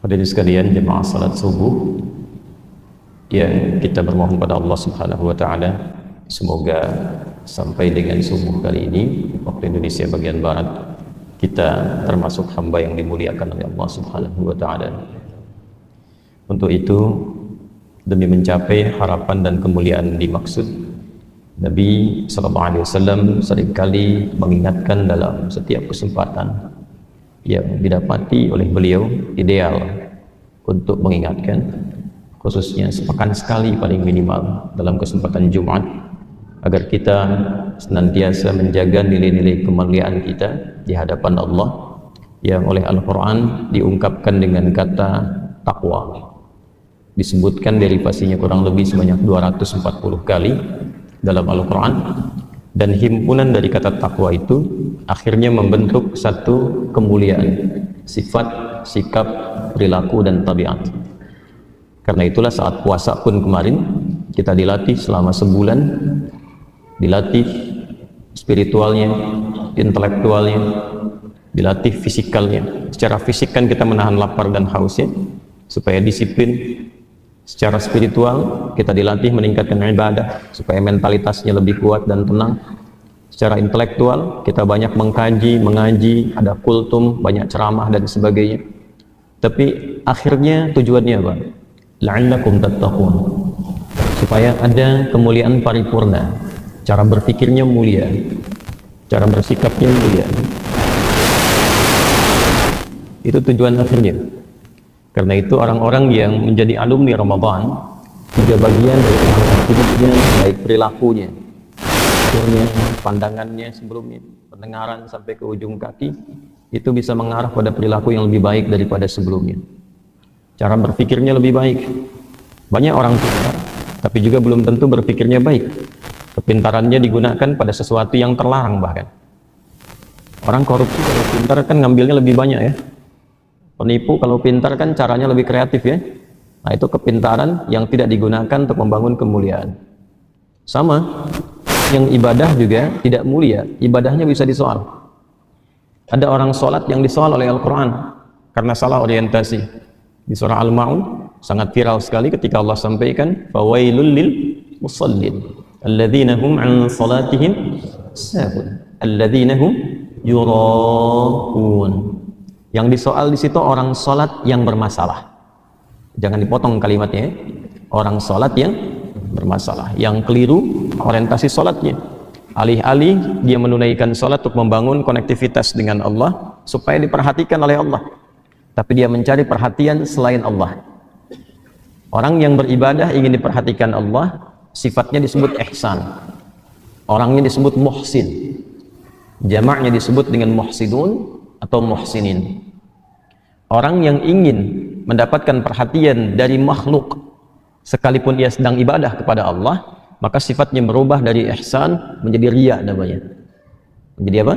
Hadirin sekalian, jemaah salat subuh yang kita bermohon pada Allah Subhanahu wa taala, semoga sampai dengan subuh kali ini waktu Indonesia bagian barat kita termasuk hamba yang dimuliakan oleh Allah Subhanahu wa taala. Untuk itu, demi mencapai harapan dan kemuliaan dimaksud, Nabi sallallahu alaihi wasallam seringkali mengingatkan dalam setiap kesempatan yang didapati oleh beliau, ideal untuk mengingatkan, khususnya sepekan sekali paling minimal dalam kesempatan Jumat, agar kita senantiasa menjaga nilai-nilai kemuliaan kita di hadapan Allah yang oleh Al-Quran diungkapkan dengan kata takwa. Disebutkan derivasinya kurang lebih sebanyak 240 kali dalam Al-Quran, dan himpunan dari kata takwa itu akhirnya membentuk satu kemuliaan, sifat, sikap, perilaku, dan tabiat. Karena itulah saat puasa pun kemarin kita dilatih selama sebulan, dilatih spiritualnya, intelektualnya, dilatih fisikalnya. Secara fisik kan kita menahan lapar dan hausnya supaya disiplin. Secara spiritual kita dilatih meningkatkan ibadah supaya mentalitasnya lebih kuat dan tenang. Secara intelektual kita banyak mengkaji, mengaji, ada kultum, banyak ceramah dan sebagainya. Tapi akhirnya tujuannya apa? La'allakum tattaqun, supaya ada kemuliaan paripurna. Cara berpikirnya mulia, cara bersikapnya mulia. Itu tujuan akhirnya. Karena itu orang-orang yang menjadi alumni Ramadan, juga bagian dari hidupnya, baik perilakunya, pandangannya sebelumnya, pendengaran sampai ke ujung kaki, itu bisa mengarah pada perilaku yang lebih baik daripada sebelumnya. Cara berpikirnya lebih baik. Banyak orang pintar, tapi juga belum tentu berpikirnya baik. Kepintarannya digunakan pada sesuatu yang terlarang bahkan. Orang korupsi kalau pintar kan ngambilnya lebih banyak ya. Penipu kalau pintar kan caranya lebih kreatif ya. Nah, itu kepintaran yang tidak digunakan untuk membangun kemuliaan. Sama, yang ibadah juga tidak mulia, ibadahnya bisa disoal. Ada orang sholat yang disoal oleh Al-Quran karena salah orientasi. Di surah Al-Ma'un sangat viral sekali ketika Allah sampaikan, fawailul lil musallin alladzina hum an salatihim sahun alladzina hum yura'un. Yang disoal di situ orang sholat yang bermasalah. Jangan dipotong kalimatnya. Orang sholat yang bermasalah, yang keliru orientasi sholatnya. Alih-alih dia menunaikan sholat untuk membangun konektivitas dengan Allah supaya diperhatikan oleh Allah, tapi dia mencari perhatian selain Allah. Orang yang beribadah ingin diperhatikan Allah, sifatnya disebut ihsan. Orangnya disebut muhsin. Jamaknya disebut dengan muhsinun atau muhsinin. Orang yang ingin mendapatkan perhatian dari makhluk sekalipun ia sedang ibadah kepada Allah, maka sifatnya berubah dari ihsan menjadi riya namanya. Menjadi apa?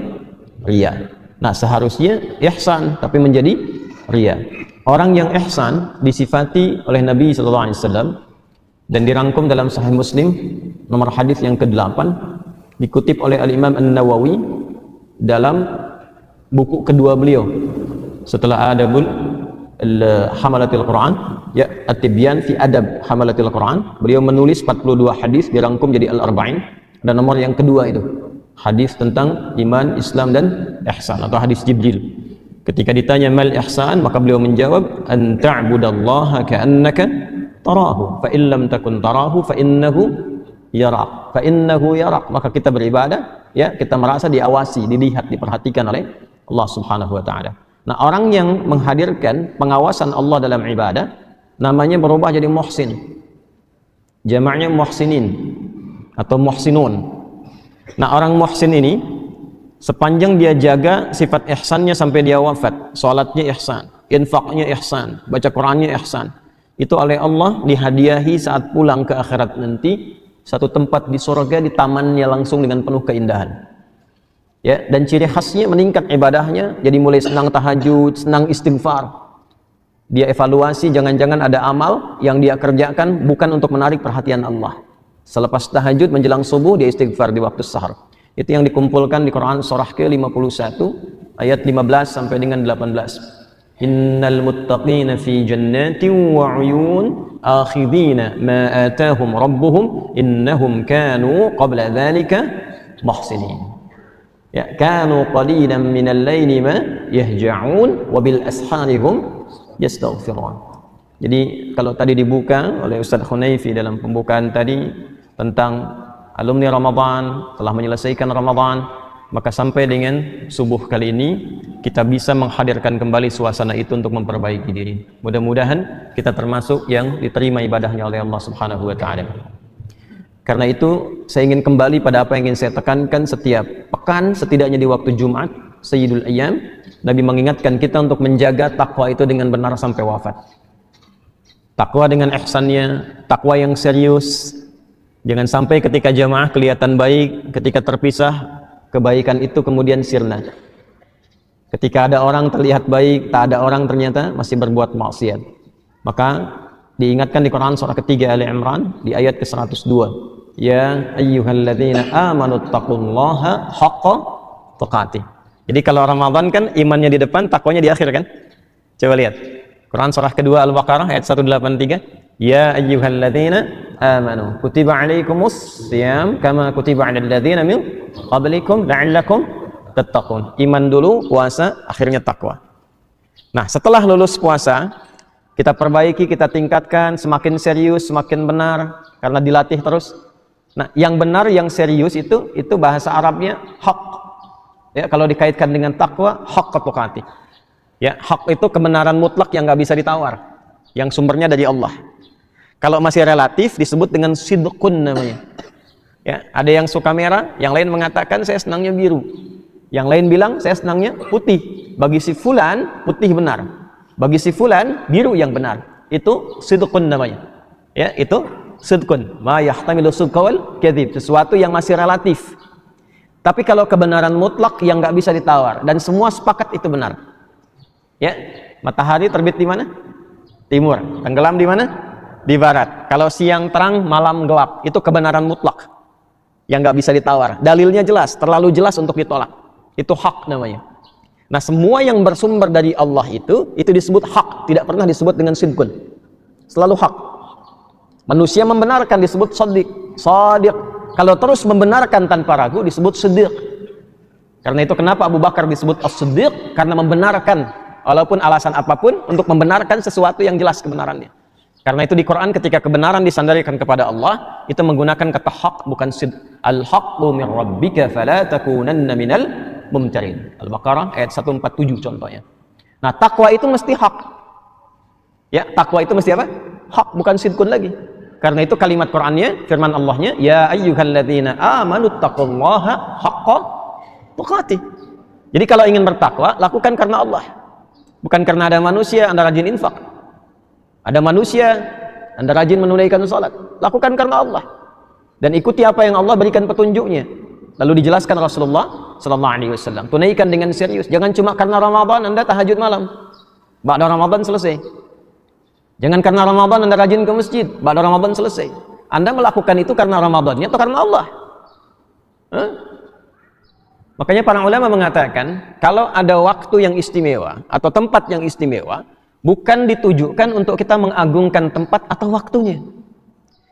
Riya. Nah, seharusnya ihsan tapi menjadi riya. Orang yang ihsan disifati oleh Nabi SAW dan dirangkum dalam Sahih Muslim nomor hadis yang ke-8, dikutip oleh Al-Imam An-Nawawi dalam buku kedua beliau setelah Adabul Hamalatil Quran, ya, At-Tibyan fi Adab Hamalatil Quran. Beliau menulis 42 hadis dirangkum jadi Al-Arba'in, dan nomor yang kedua itu hadis tentang iman, Islam, dan ihsan atau hadis Jibril. Ketika ditanya mal ihsan, maka beliau menjawab, an ta'budallaha ka'annaka tarahu fa in lam takun tarahu fa innahu yarak. Fa innahu yarak. Maka kita beribadah, ya, kita merasa diawasi, dilihat, diperhatikan oleh Allah Subhanahu wa taala. Nah, orang yang menghadirkan pengawasan Allah dalam ibadah namanya berubah jadi muhsin. Jamaknya muhsinin atau muhsinun. Nah, orang muhsin ini sepanjang dia jaga sifat ihsannya sampai dia wafat, salatnya ihsan, infaknya ihsan, baca Qurannya ihsan, itu oleh Allah dihadiahi saat pulang ke akhirat nanti satu tempat di surga, di tamannya langsung dengan penuh keindahan. Ya, dan ciri khasnya meningkat ibadahnya, jadi mulai senang tahajud, senang istighfar. Dia evaluasi, jangan-jangan ada amal yang dia kerjakan bukan untuk menarik perhatian Allah. Selepas tahajud menjelang subuh dia istighfar di waktu sahar. Itu yang dikumpulkan di Quran surah ke-51 ayat 15 sampai dengan 18. Innal muttaqina fi jannatin wa 'uyun akhidina ma atahum rabbuhum innahum kanu qabla dhalika muhsinin. Ya, kanu qalilan minal laili ma yahja'un wa bil ashari hum yastaghfirun. Jadi kalau tadi dibuka oleh Ustaz Hunayfi dalam pembukaan tadi tentang alumni Ramadan telah menyelesaikan Ramadan, maka sampai dengan subuh kali ini kita bisa menghadirkan kembali suasana itu untuk memperbaiki diri. Mudah-mudahan kita termasuk yang diterima ibadahnya oleh Allah Subhanahu wa taala. Karena itu saya ingin kembali pada apa yang ingin saya tekankan setiap pekan, setidaknya di waktu Jumat, Sayyidul Ayyam, Nabi mengingatkan kita untuk menjaga takwa itu dengan benar sampai wafat. Takwa dengan ihsannya, takwa yang serius. Jangan sampai ketika jamaah kelihatan baik, ketika terpisah kebaikan itu kemudian sirna. Ketika ada orang terlihat baik, tak ada orang ternyata masih berbuat maksiat. Maka diingatkan di Quran surah ketiga Ali Imran di ayat ke-102. Ya ayyuhalladzina amanu taqullaha haqqa tuqatih. Jadi kalau Ramadan kan imannya di depan, takwanya di akhir kan? Coba lihat. Quran surah kedua Al-Baqarah ayat 183. Ya ayyuhalladzina amanu kutiba alaikumus syiyam kama kutiba alal ladzina min qablikum la'allakum tattaqun. Iman dulu, puasa, akhirnya takwa. Nah, setelah lulus puasa, kita perbaiki, kita tingkatkan, semakin serius, semakin benar karena dilatih terus. Nah, yang benar, yang serius itu bahasa Arabnya haq. Ya, kalau dikaitkan dengan takwa, haqqa tuqatih. Ya, hak itu kebenaran mutlak yang nggak bisa ditawar, yang sumbernya dari Allah. Kalau masih relatif disebut dengan sidqun namanya. Ya, ada yang suka merah, yang lain mengatakan saya senangnya biru. Yang lain bilang saya senangnya putih. Bagi si fulan putih benar. Bagi si fulan biru yang benar. Itu sidqun namanya. Ya, itu sidqun. Ma yahtamilu sidqa wal kadzib, sesuatu yang masih relatif. Tapi kalau kebenaran mutlak yang nggak bisa ditawar dan semua sepakat itu benar. Ya, matahari terbit di mana? Timur. Tenggelam di mana? Di barat. Kalau siang terang, malam gelap, itu kebenaran mutlak yang nggak bisa ditawar. Dalilnya jelas, terlalu jelas untuk ditolak. Itu hak namanya. Nah, semua yang bersumber dari Allah itu disebut hak, tidak pernah disebut dengan sidqun. Selalu hak. Manusia membenarkan disebut shadiq. Kalau terus membenarkan tanpa ragu disebut siddiq. Karena itu kenapa Abu Bakar disebut as-siddiq, karena membenarkan walaupun alasan apapun untuk membenarkan sesuatu yang jelas kebenarannya. Karena itu di Quran ketika kebenaran disandarkan kepada Allah, itu menggunakan kata haq, bukan sid. Al-haqqu min rabbika fala takunanna minal mumtarin. Al-Baqarah ayat 147 contohnya. Nah, takwa itu mesti hak. Ya, takwa itu mesti apa? Hak, bukan sidqun lagi. Karena itu kalimat Qurannya, firman Allahnya, ya ayyuhalladzina amanu taqullaha haqqa tuqatih. Jadi kalau ingin bertakwa, lakukan karena Allah. Bukan karena ada manusia, Anda rajin infak. Ada manusia, Anda rajin menunaikan salat. Lakukan karena Allah. Dan ikuti apa yang Allah berikan petunjuknya. Lalu dijelaskan Rasulullah sallallahu alaihi wasallam. Tunaikan dengan serius. Jangan cuma karena Ramadan Anda tahajud malam. Ba'da Ramadan selesai. Jangan karena Ramadan Anda rajin ke masjid. Ba'da Ramadan selesai. Anda melakukan itu karena Ramadannya atau karena Allah? Makanya para ulama mengatakan, kalau ada waktu yang istimewa atau tempat yang istimewa, bukan ditujukan untuk kita mengagungkan tempat atau waktunya,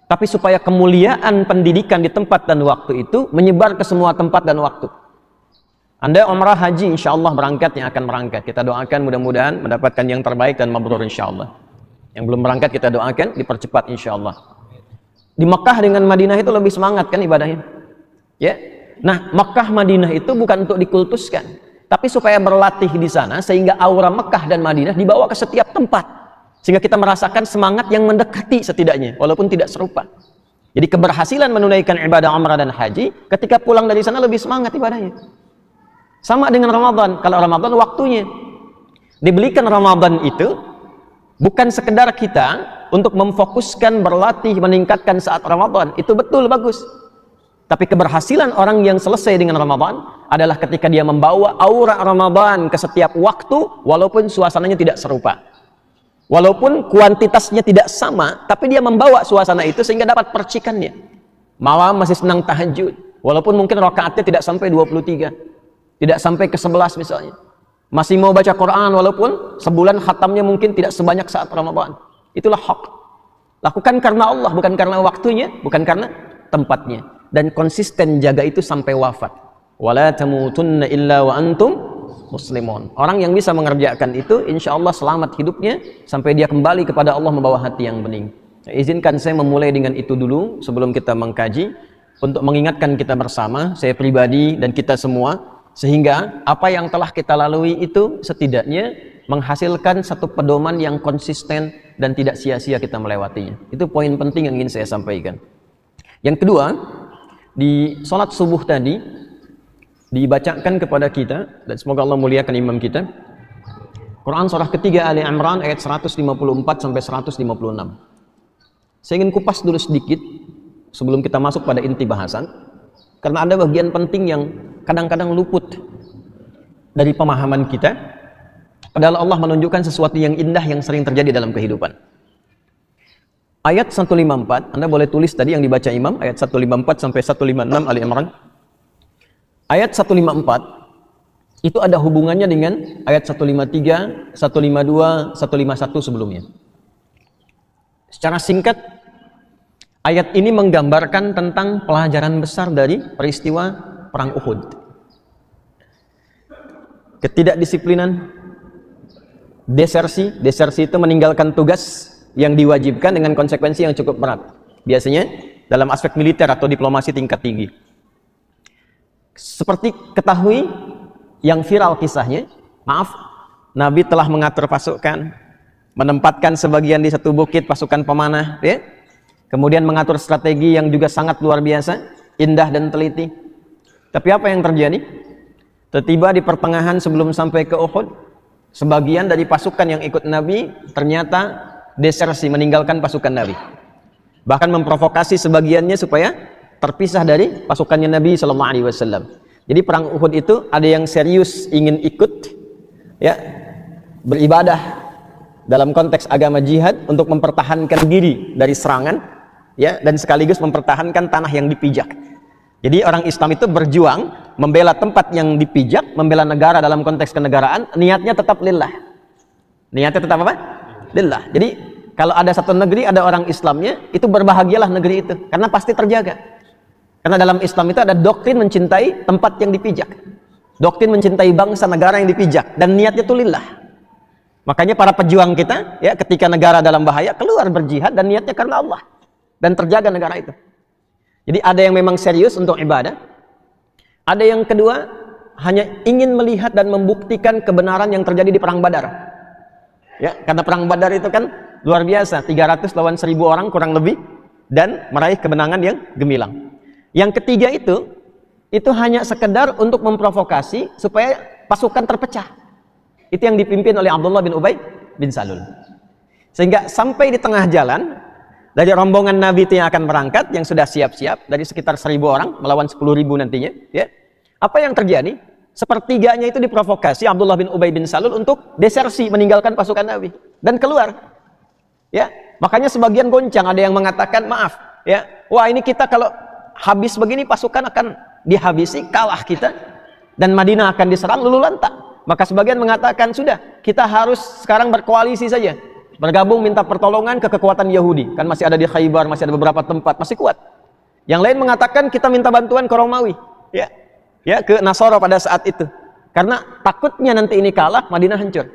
tapi supaya kemuliaan pendidikan di tempat dan waktu itu menyebar ke semua tempat dan waktu. Anda umrah haji, insya Allah berangkat, yang akan berangkat, kita doakan mudah-mudahan mendapatkan yang terbaik dan mabrur insya Allah. Yang belum berangkat kita doakan dipercepat insya Allah. Di Mekah dengan Madinah itu lebih semangat kan ibadahnya. Ya, nah Mekah Madinah itu bukan untuk dikultuskan, tapi supaya berlatih di sana sehingga aura Mekah dan Madinah dibawa ke setiap tempat, sehingga kita merasakan semangat yang mendekati setidaknya walaupun tidak serupa. Jadi keberhasilan menunaikan ibadah umrah dan haji ketika pulang dari sana lebih semangat ibadahnya. Sama dengan Ramadan. Kalau Ramadan waktunya dibelikan, Ramadan itu bukan sekedar kita untuk memfokuskan berlatih meningkatkan saat Ramadan, itu betul bagus. Tapi keberhasilan orang yang selesai dengan Ramadan adalah ketika dia membawa aura Ramadan ke setiap waktu, walaupun suasananya tidak serupa, walaupun kuantitasnya tidak sama, tapi dia membawa suasana itu sehingga dapat percikannya. Malam masih senang tahajud, walaupun mungkin rakaatnya tidak sampai 23, tidak sampai ke 11 misalnya, Masih mau baca Quran walaupun sebulan khatamnya mungkin tidak sebanyak saat Ramadan. Itulah hak. Lakukan karena Allah, bukan karena waktunya, bukan karena tempatnya. Dan konsisten jaga itu sampai wafat. Wala tamutunna illa wa antum muslimun. Orang yang bisa mengerjakan itu insya Allah selamat hidupnya sampai dia kembali kepada Allah membawa hati yang bening. Izinkan saya memulai dengan itu dulu sebelum kita mengkaji, untuk mengingatkan kita bersama, saya pribadi dan kita semua, sehingga apa yang telah kita lalui itu setidaknya menghasilkan satu pedoman yang konsisten dan tidak sia-sia kita melewatinya. Itu poin penting yang ingin saya sampaikan. Yang kedua, di sholat subuh tadi dibacakan kepada kita, dan semoga Allah muliakan imam kita, Quran surah ketiga Ali Imran ayat 154 sampai 156. Saya ingin kupas dulu sedikit sebelum kita masuk pada inti bahasan, karena ada bagian penting yang kadang-kadang luput dari pemahaman kita, padahal Allah menunjukkan sesuatu yang indah yang sering terjadi dalam kehidupan. Ayat 154, Anda boleh tulis tadi yang dibaca imam, ayat 154 sampai 156 Ali Imran. Ayat 154 itu ada hubungannya dengan ayat 153, 152, 151 sebelumnya. Secara singkat, ayat ini menggambarkan tentang pelajaran besar dari peristiwa Perang Uhud. Ketidakdisiplinan, desersi itu meninggalkan tugas yang diwajibkan dengan konsekuensi yang cukup berat. Biasanya dalam aspek militer atau diplomasi tingkat tinggi. Seperti ketahui yang viral kisahnya, Nabi telah mengatur pasukan, menempatkan sebagian di satu bukit pasukan pemanah, ya. Kemudian mengatur strategi yang juga sangat luar biasa, indah dan teliti. Tapi apa yang terjadi? Tiba di pertengahan sebelum sampai ke Uhud, sebagian dari pasukan yang ikut Nabi ternyata desersi, meninggalkan pasukan Nabi. Bahkan memprovokasi sebagiannya supaya terpisah dari pasukannya Nabi SAW. Jadi perang Uhud itu ada yang serius ingin ikut, ya, beribadah dalam konteks agama jihad untuk mempertahankan diri dari serangan, ya, dan sekaligus mempertahankan tanah yang dipijak. Jadi orang Islam itu berjuang membela tempat yang dipijak, membela negara dalam konteks kenegaraan, niatnya tetap lillah. Niatnya tetap apa? Lillah. Jadi kalau ada satu negeri ada orang Islamnya, itu berbahagialah negeri itu karena pasti terjaga. Karena dalam Islam itu ada doktrin mencintai tempat yang dipijak, doktrin mencintai bangsa negara yang dipijak, dan niatnya itu lillah. Makanya para pejuang kita, ya, ketika negara dalam bahaya keluar berjihad dan niatnya karena Allah dan terjaga negara itu. Jadi ada yang memang serius untuk ibadah, ada yang kedua hanya ingin melihat dan membuktikan kebenaran yang terjadi di perang Badar. Ya, karena perang Badar itu kan luar biasa, 300 lawan 1000 orang kurang lebih, dan meraih kemenangan yang gemilang. Yang ketiga itu hanya sekedar untuk memprovokasi supaya pasukan terpecah. Itu yang dipimpin oleh Abdullah bin Ubay bin Salul. Sehingga sampai di tengah jalan, dari rombongan Nabi itu yang akan berangkat, yang sudah siap-siap, dari sekitar 1000 orang, melawan 10.000 nantinya, ya. Apa yang terjadi? Sepertiganya itu diprovokasi Abdullah bin Ubay bin Salul untuk desersi, meninggalkan pasukan Nabi dan keluar. Ya, makanya sebagian goncang, ada yang mengatakan, maaf, ya, wah ini kita kalau habis begini pasukan akan dihabisi, kalah kita, dan Madinah akan diserang lulu lantak. Maka sebagian mengatakan, sudah, kita harus sekarang berkoalisi saja, bergabung minta pertolongan ke kekuatan Yahudi, kan masih ada di Khaybar, masih ada beberapa tempat, masih kuat. Yang lain mengatakan kita minta bantuan ke Romawi, ya, ke Nasara pada saat itu, karena takutnya nanti ini kalah, Madinah hancur.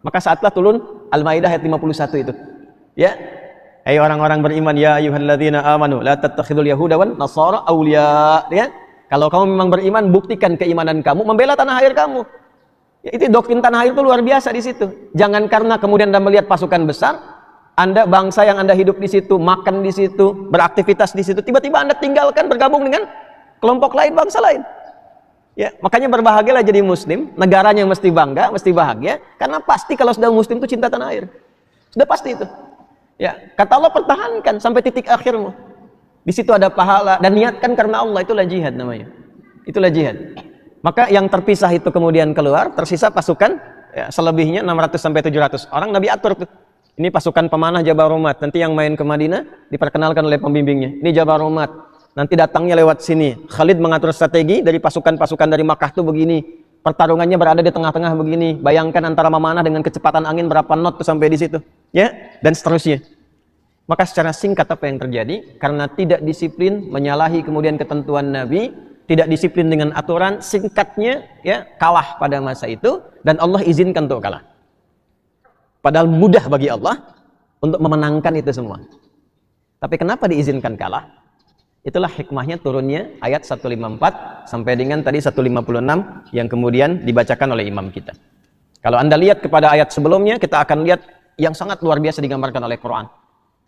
Maka saatlah turun Al-Maidah ayat 51 itu, ya. Hai orang-orang beriman, ya ayyuhalladzina amanu la tattakhidul yahuda wan nasara awliya, ya. Kalau kamu memang beriman, buktikan keimanan kamu, membela tanah air kamu. Ya, itu doktrin tanah air itu luar biasa di situ. Jangan karena kemudian Anda melihat pasukan besar, Anda bangsa yang Anda hidup di situ, makan di situ, beraktivitas di situ, tiba-tiba Anda tinggalkan bergabung dengan kelompok lain, bangsa lain. Ya, makanya berbahagialah jadi muslim, negaranya mesti bangga, mesti bahagia, karena pasti kalau sudah muslim itu cinta tanah air. Sudah pasti itu. Ya, kata Allah, pertahankan sampai titik akhirmu. Di situ ada pahala dan niatkan karena Allah, itulah jihad namanya. Itulah jihad. Maka yang terpisah itu kemudian keluar, tersisa pasukan, ya, selebihnya 600 sampai 700 orang. Nabi atur tuh. Ini pasukan pemanah Jabal Rumat. Nanti yang main ke Madinah diperkenalkan oleh pembimbingnya. Ini Jabal Rumat. Nanti datangnya lewat sini. Khalid mengatur strategi dari pasukan-pasukan dari Makkah tuh begini. pertarungannya berada di tengah-tengah begini. Bayangkan antara memanah dengan kecepatan angin berapa knot tuh sampai di situ, ya, dan seterusnya. Maka secara singkat apa yang terjadi? Karena tidak disiplin, menyalahi kemudian ketentuan Nabi, tidak disiplin dengan aturan, singkatnya ya kalah pada masa itu, dan Allah izinkan untuk kalah. Padahal mudah bagi Allah untuk memenangkan itu semua. Tapi kenapa diizinkan kalah? Itulah hikmahnya turunnya ayat 154 sampai dengan tadi 156 yang kemudian dibacakan oleh imam kita. Kalau Anda lihat kepada ayat sebelumnya, kita akan lihat yang sangat luar biasa digambarkan oleh Quran.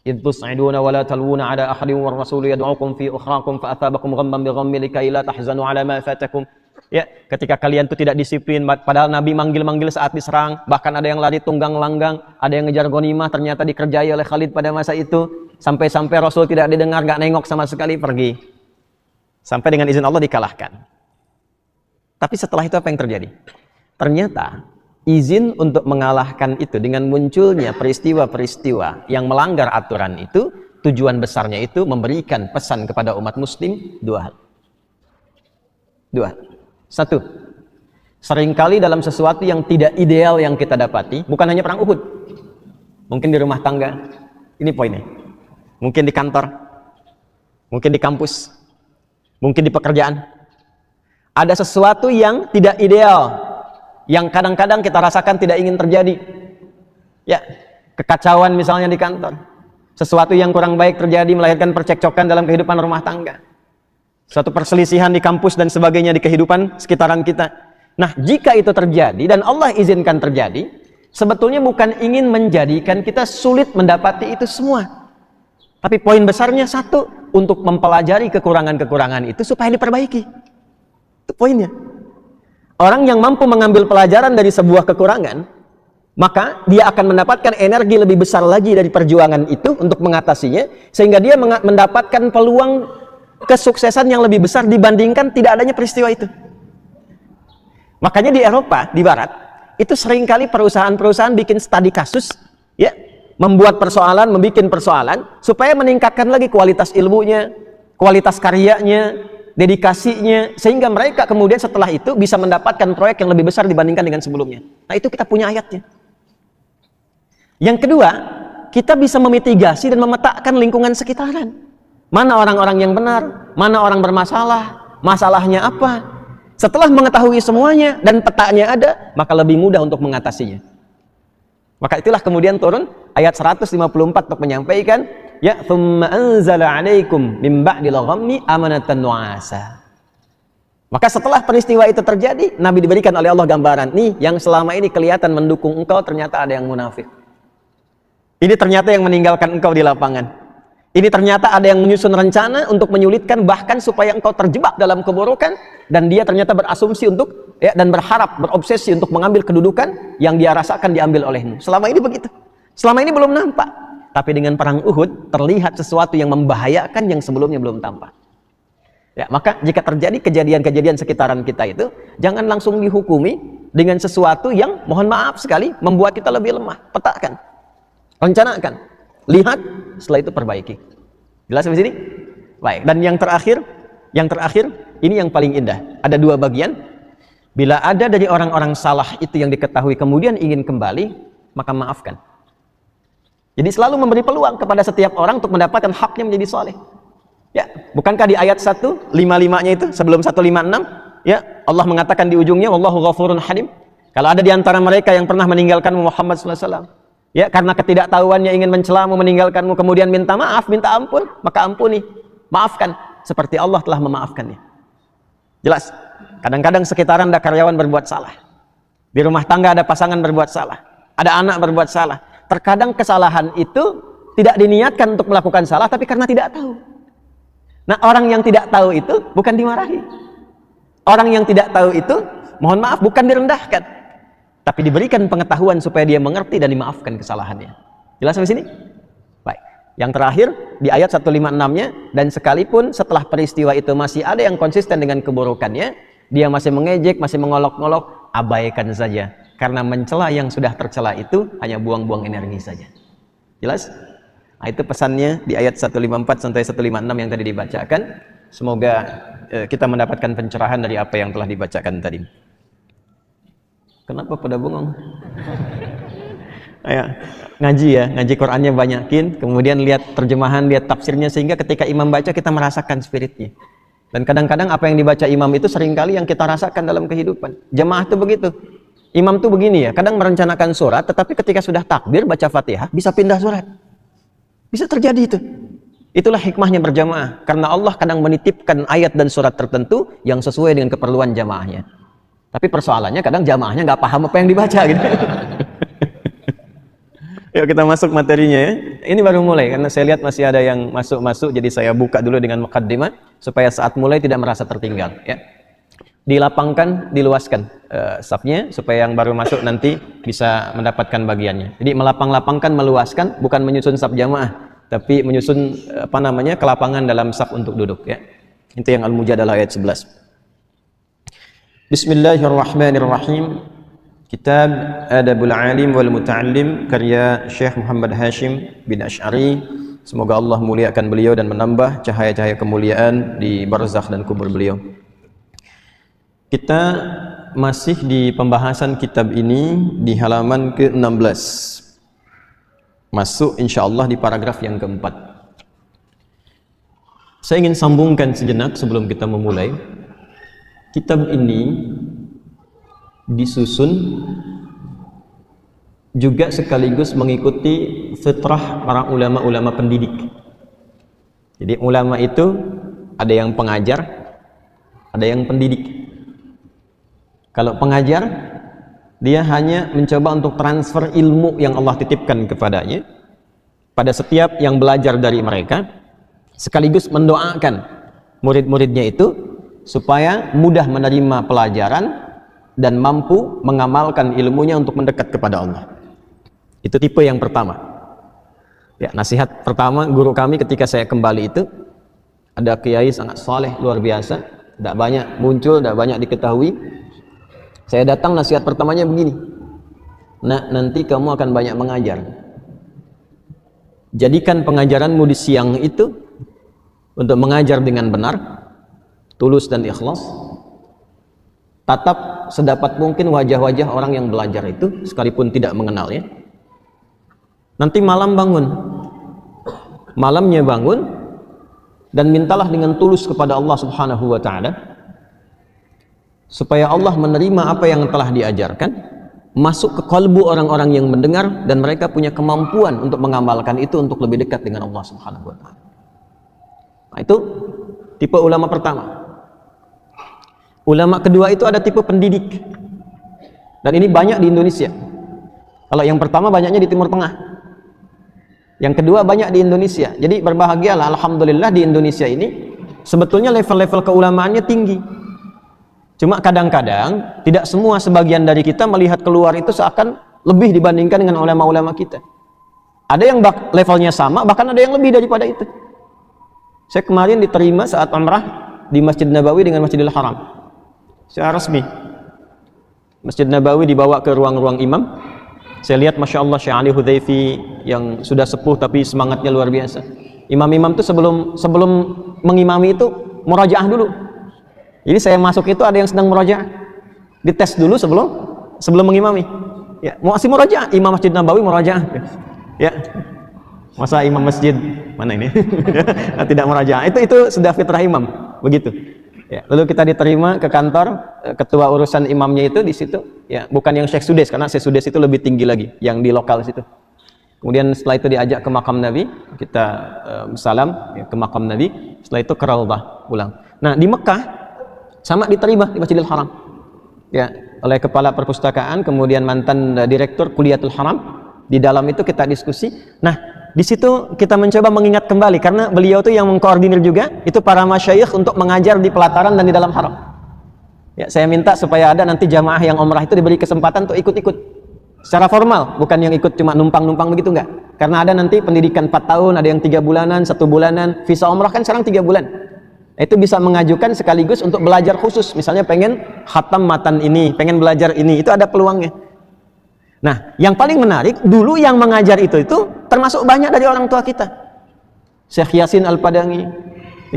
إِذْ تُسْعِدُونَ وَلَا تَلْوُونَ عَلَى أَحَدٍ وَالرَّسُولُ يَدْعُوكُمْ فِي أُخْرَاكُمْ فَأَثَابَكُمْ غَمًّا بِغَمٍّ لِكَيْ لَا تَحْزَنُوا عَلَى مَا فَاتَكُمْ. Ya, ketika kalian itu tidak disiplin, padahal Nabi manggil-manggil saat diserang, bahkan ada yang lari tunggang langgang, ada yang ngejar ghanimah, ternyata dikerjai oleh Khalid pada masa itu, sampai-sampai Rasul tidak didengar, nggak nengok sama sekali, pergi. Sampai dengan izin Allah dikalahkan. Tapi setelah itu apa yang terjadi? Ternyata izin untuk mengalahkan itu dengan munculnya peristiwa-peristiwa yang melanggar aturan itu, tujuan besarnya itu memberikan pesan kepada umat muslim dua hal. Satu, seringkali dalam sesuatu yang tidak ideal yang kita dapati, bukan hanya perang Uhud, mungkin di rumah tangga, ini poinnya, mungkin di kantor, mungkin di kampus, mungkin di pekerjaan, ada sesuatu yang tidak ideal yang kadang-kadang kita rasakan tidak ingin terjadi, ya, kekacauan misalnya di kantor, sesuatu yang kurang baik terjadi melahirkan percekcokan dalam kehidupan rumah tangga, suatu perselisihan di kampus dan sebagainya di kehidupan sekitaran kita. Nah, jika itu terjadi dan Allah izinkan terjadi, sebetulnya bukan ingin menjadikan kita sulit mendapati itu semua, tapi poin besarnya satu, untuk mempelajari kekurangan-kekurangan itu supaya diperbaiki. Itu poinnya. Orang yang mampu mengambil pelajaran dari sebuah kekurangan, maka dia akan mendapatkan energi lebih besar lagi dari perjuangan itu untuk mengatasinya, sehingga dia mendapatkan peluang kesuksesan yang lebih besar dibandingkan tidak adanya peristiwa itu. Makanya di Eropa, di Barat, itu seringkali perusahaan-perusahaan bikin studi kasus, ya, membuat persoalan, membuat persoalan, supaya meningkatkan lagi kualitas ilmunya, kualitas karyanya, dedikasinya, sehingga mereka kemudian setelah itu bisa mendapatkan proyek yang lebih besar dibandingkan dengan sebelumnya. Nah, itu kita punya ayatnya. Yang kedua, kita bisa memitigasi dan memetakan lingkungan sekitaran. Mana orang-orang yang benar, mana orang bermasalah, masalahnya apa. Setelah mengetahui semuanya dan petanya ada, maka lebih mudah untuk mengatasinya. Maka itulah kemudian turun ayat 154 untuk menyampaikan, ya, thumma anzala 'alaikum min ba'dil ghammi amanatan nu'asa. Maka setelah peristiwa itu terjadi, Nabi diberikan oleh Allah gambaran, nih yang selama ini kelihatan mendukung engkau ternyata ada yang munafik. Ini ternyata yang meninggalkan engkau di lapangan. Ini ternyata ada yang menyusun rencana untuk menyulitkan, bahkan supaya engkau terjebak dalam keburukan, dan dia ternyata berasumsi untuk, ya, dan berharap, berobsesi untuk mengambil kedudukan yang dia rasakan diambil olehmu. Selama ini begitu. Selama ini belum nampak. Tapi dengan perang Uhud terlihat sesuatu yang membahayakan yang sebelumnya belum tampak. Ya, maka jika terjadi kejadian-kejadian sekitaran kita itu, jangan langsung dihukumi dengan sesuatu yang mohon maaf sekali membuat kita lebih lemah. Petakan, rencanakan, lihat, setelah itu perbaiki. Jelas sampai sini? Baik. Dan yang terakhir ini yang paling indah. Ada dua bagian. Bila ada dari orang-orang salah itu yang diketahui kemudian ingin kembali, maka maafkan. Jadi selalu memberi peluang kepada setiap orang untuk mendapatkan haknya menjadi soleh. Ya, bukankah di ayat 155-nya itu sebelum 156, ya, Allah mengatakan di ujungnya, wallahu ghafurun halim. Kalau ada di antara mereka yang pernah meninggalkan Muhammad SAW, ya, karena ketidaktahuannya ingin mencelamu, meninggalkanmu, kemudian minta maaf, minta ampun, maka ampuni, maafkan seperti Allah telah memaafkannya. Jelas. Kadang-kadang sekitaran ada karyawan berbuat salah, di rumah tangga ada pasangan berbuat salah, ada anak berbuat salah. Terkadang kesalahan itu tidak diniatkan untuk melakukan salah, tapi karena tidak tahu. Nah, orang yang tidak tahu itu bukan dimarahi. Orang yang tidak tahu itu, mohon maaf, bukan direndahkan, tapi diberikan pengetahuan supaya dia mengerti dan dimaafkan kesalahannya. Jelas sampai sini? Baik. Yang terakhir di ayat 156-nya, dan sekalipun setelah peristiwa itu masih ada yang konsisten dengan keburukannya, dia masih mengejek, masih mengolok-olok, abaikan saja. Karena mencela yang sudah tercela itu hanya buang-buang energi saja. Jelas? Nah, itu pesannya di ayat 154 sampai 156 yang tadi dibacakan. Semoga kita mendapatkan pencerahan dari apa yang telah dibacakan tadi. Kenapa pada bengong? Ayo, ngaji Qur'annya banyakin, kemudian lihat terjemahan, lihat tafsirnya, sehingga ketika imam baca kita merasakan spiritnya. Dan kadang-kadang apa yang dibaca imam itu seringkali yang kita rasakan dalam kehidupan. Jamaah itu begitu. Imam tuh begini ya, kadang merencanakan surat, tetapi ketika sudah takbir baca Fatihah bisa pindah surat. Bisa terjadi itu. Itulah hikmahnya berjamaah, karena Allah kadang menitipkan ayat dan surat tertentu yang sesuai dengan keperluan jamaahnya. Tapi persoalannya kadang jamaahnya nggak paham apa yang dibaca gitu. Yuk kita masuk materinya ya. Ini baru mulai karena saya lihat masih ada yang masuk-masuk, jadi saya buka dulu dengan muqaddimah supaya saat mulai tidak merasa tertinggal ya. Dilapangkan, diluaskan safnya supaya yang baru masuk nanti bisa mendapatkan bagiannya. Jadi melapang-lapangkan, meluaskan, bukan menyusun saf jamaah, tapi menyusun kelapangan dalam saf untuk duduk ya. Itu yang Al-Mujadalah ayat 11. Bismillahirrahmanirrahim. Kitab Adabul Alim wal Muta'allim karya Syekh Muhammad Hashim bin Asy'ari. Semoga Allah muliakan beliau dan menambah cahaya-cahaya kemuliaan di barzakh dan kubur beliau. Kita masih di pembahasan kitab ini di halaman ke-16. Masuk insyaallah di paragraf yang keempat. Saya ingin sambungkan sejenak sebelum kita memulai. Kitab ini disusun juga sekaligus mengikuti fitrah para ulama-ulama pendidik. Jadi ulama itu ada yang pengajar, ada yang pendidik. Kalau pengajar, dia hanya mencoba untuk transfer ilmu yang Allah titipkan kepadanya pada setiap yang belajar dari mereka, sekaligus mendoakan murid-muridnya itu supaya mudah menerima pelajaran dan mampu mengamalkan ilmunya untuk mendekat kepada Allah. Itu tipe yang pertama. Ya, nasihat pertama guru kami ketika saya kembali itu, ada kiai sangat saleh luar biasa, tidak banyak muncul, tidak banyak diketahui. Saya datang, nasihat pertamanya begini, nah nanti kamu akan banyak mengajar, jadikan pengajaranmu di siang itu untuk mengajar dengan benar, tulus dan ikhlas. Tatap sedapat mungkin wajah-wajah orang yang belajar itu sekalipun tidak mengenalnya. Nanti malam bangun, malamnya bangun dan mintalah dengan tulus kepada Allah Subhanahu wa ta'ala supaya Allah menerima apa yang telah diajarkan, masuk ke kalbu orang-orang yang mendengar, dan mereka punya kemampuan untuk mengamalkan itu untuk lebih dekat dengan Allah Subhanahu wa ta'ala. Nah, itu tipe ulama pertama. Ulama kedua itu ada tipe pendidik, dan ini banyak di Indonesia. Kalau yang pertama banyaknya di Timur Tengah, yang kedua banyak di Indonesia. Jadi berbahagialah, alhamdulillah di Indonesia ini sebetulnya level-level keulamaannya tinggi. Cuma kadang-kadang tidak semua, sebagian dari kita melihat keluar itu seakan lebih dibandingkan dengan ulama-ulama kita. Ada yang levelnya sama, bahkan ada yang lebih daripada itu. Saya kemarin diterima saat umrah di Masjid Nabawi dengan Masjidil Haram secara resmi. Masjid Nabawi dibawa ke ruang-ruang imam. Saya lihat Masya Allah Syekh Ali Hudhaifi yang sudah sepuh tapi semangatnya luar biasa. Imam-imam itu sebelum mengimami itu murajaah dulu. Jadi saya masuk itu ada yang sedang murajaah, dites dulu sebelum mengimami. Ya, masih murajaah, imam Masjid Nabawi murajaah. Ya, masa imam masjid mana ini tidak murajaah? Itu sudah fitrah imam begitu. Ya, lalu kita diterima ke kantor, ketua urusan imamnya itu di situ. Ya, bukan yang Syekh Sudes, karena Syekh Sudes itu lebih tinggi lagi, yang di lokal situ. Kemudian setelah itu diajak ke makam Nabi, kita salam ya, ke makam Nabi. Setelah itu ke Raudhah pulang. Nah di Mekah sama diterima di Masjidil Haram. Ya, oleh kepala perpustakaan, kemudian mantan direktur Kuliatul Haram. Di dalam itu kita diskusi. Nah di situ kita mencoba mengingat kembali, karena beliau itu yang mengkoordinir juga itu para masyayikh untuk mengajar di pelataran dan di dalam haram. Ya, saya minta supaya ada nanti jamaah yang umrah itu diberi kesempatan untuk ikut-ikut secara formal, bukan yang ikut cuma numpang-numpang begitu, enggak. Karena ada nanti pendidikan 4 tahun, ada yang 3 bulanan, 1 bulanan, visa umrah kan sekarang 3 bulan. Itu bisa mengajukan sekaligus untuk belajar khusus, misalnya pengen khatam matan ini, pengen belajar ini, itu ada peluangnya. Nah, yang paling menarik, dulu yang mengajar itu termasuk banyak dari orang tua kita. Syekh Yasin Al-Padangi,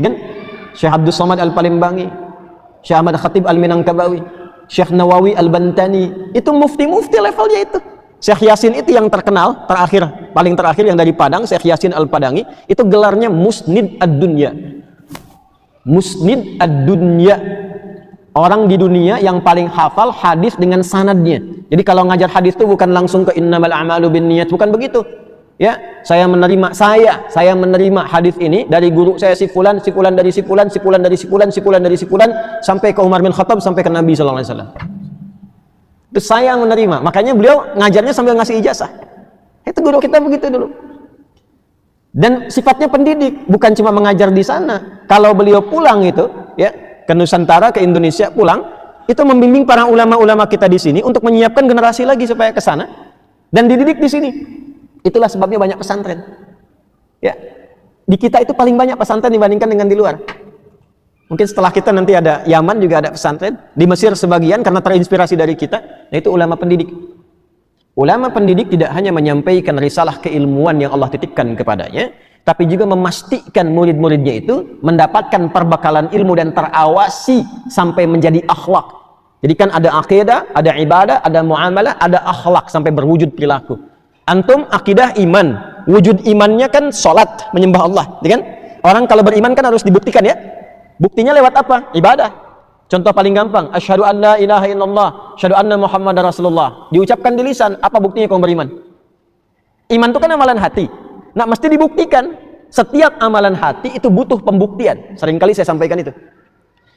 kan? Syekh Abdus Somad Al-Palimbangi, Syekh Ahmad Khatib Al-Minangkabawi. Syekh Nawawi Al-Bantani, itu mufti-mufti levelnya itu. Syekh Yasin itu yang terkenal, paling terakhir yang dari Padang, Syekh Yasin Al-Padangi, itu gelarnya Musnid ad-Dunya. Musnid ad-Dunya. Orang di dunia yang paling hafal hadis dengan sanadnya. Jadi kalau ngajar hadis itu bukan langsung ke innamal a'malu binniyat, bukan begitu. Ya, saya menerima hadis ini dari guru saya si fulan dari si fulan sampai ke Umar bin Khattab sampai ke Nabi sallallahu alaihi wasallam. Itu saya menerima. Makanya beliau ngajarnya sambil ngasih ijazah. Itu guru kita begitu dulu. Dan sifatnya pendidik, bukan cuma mengajar di sana. Kalau beliau pulang itu, ya, ke Nusantara, ke Indonesia pulang, itu membimbing para ulama-ulama kita di sini untuk menyiapkan generasi lagi supaya ke sana dan dididik di sini. Itulah sebabnya banyak pesantren. Ya. Di kita itu paling banyak pesantren dibandingkan dengan di luar. Mungkin setelah kita nanti ada Yaman juga ada pesantren, di Mesir sebagian karena terinspirasi dari kita, yaitu ulama pendidik. Ulama pendidik tidak hanya menyampaikan risalah keilmuan yang Allah titipkan kepadanya, tapi juga memastikan murid-muridnya itu mendapatkan perbekalan ilmu dan terawasi sampai menjadi akhlak. Jadi kan ada akidah, ada ibadah, ada muamalah, ada akhlak sampai berwujud perilaku. Antum akidah iman, wujud imannya kan sholat, menyembah Allah, kan? Orang kalau beriman kan harus dibuktikan ya. Buktinya lewat apa? Ibadah. Contoh paling gampang, asyhadu an la ilaha illallah, asyhadu anna Muhammadar Rasulullah. Diucapkan di lisan, apa buktinya kamu beriman? Iman itu kan amalan hati. Nah, mesti dibuktikan. Setiap amalan hati itu butuh pembuktian. Seringkali saya sampaikan itu.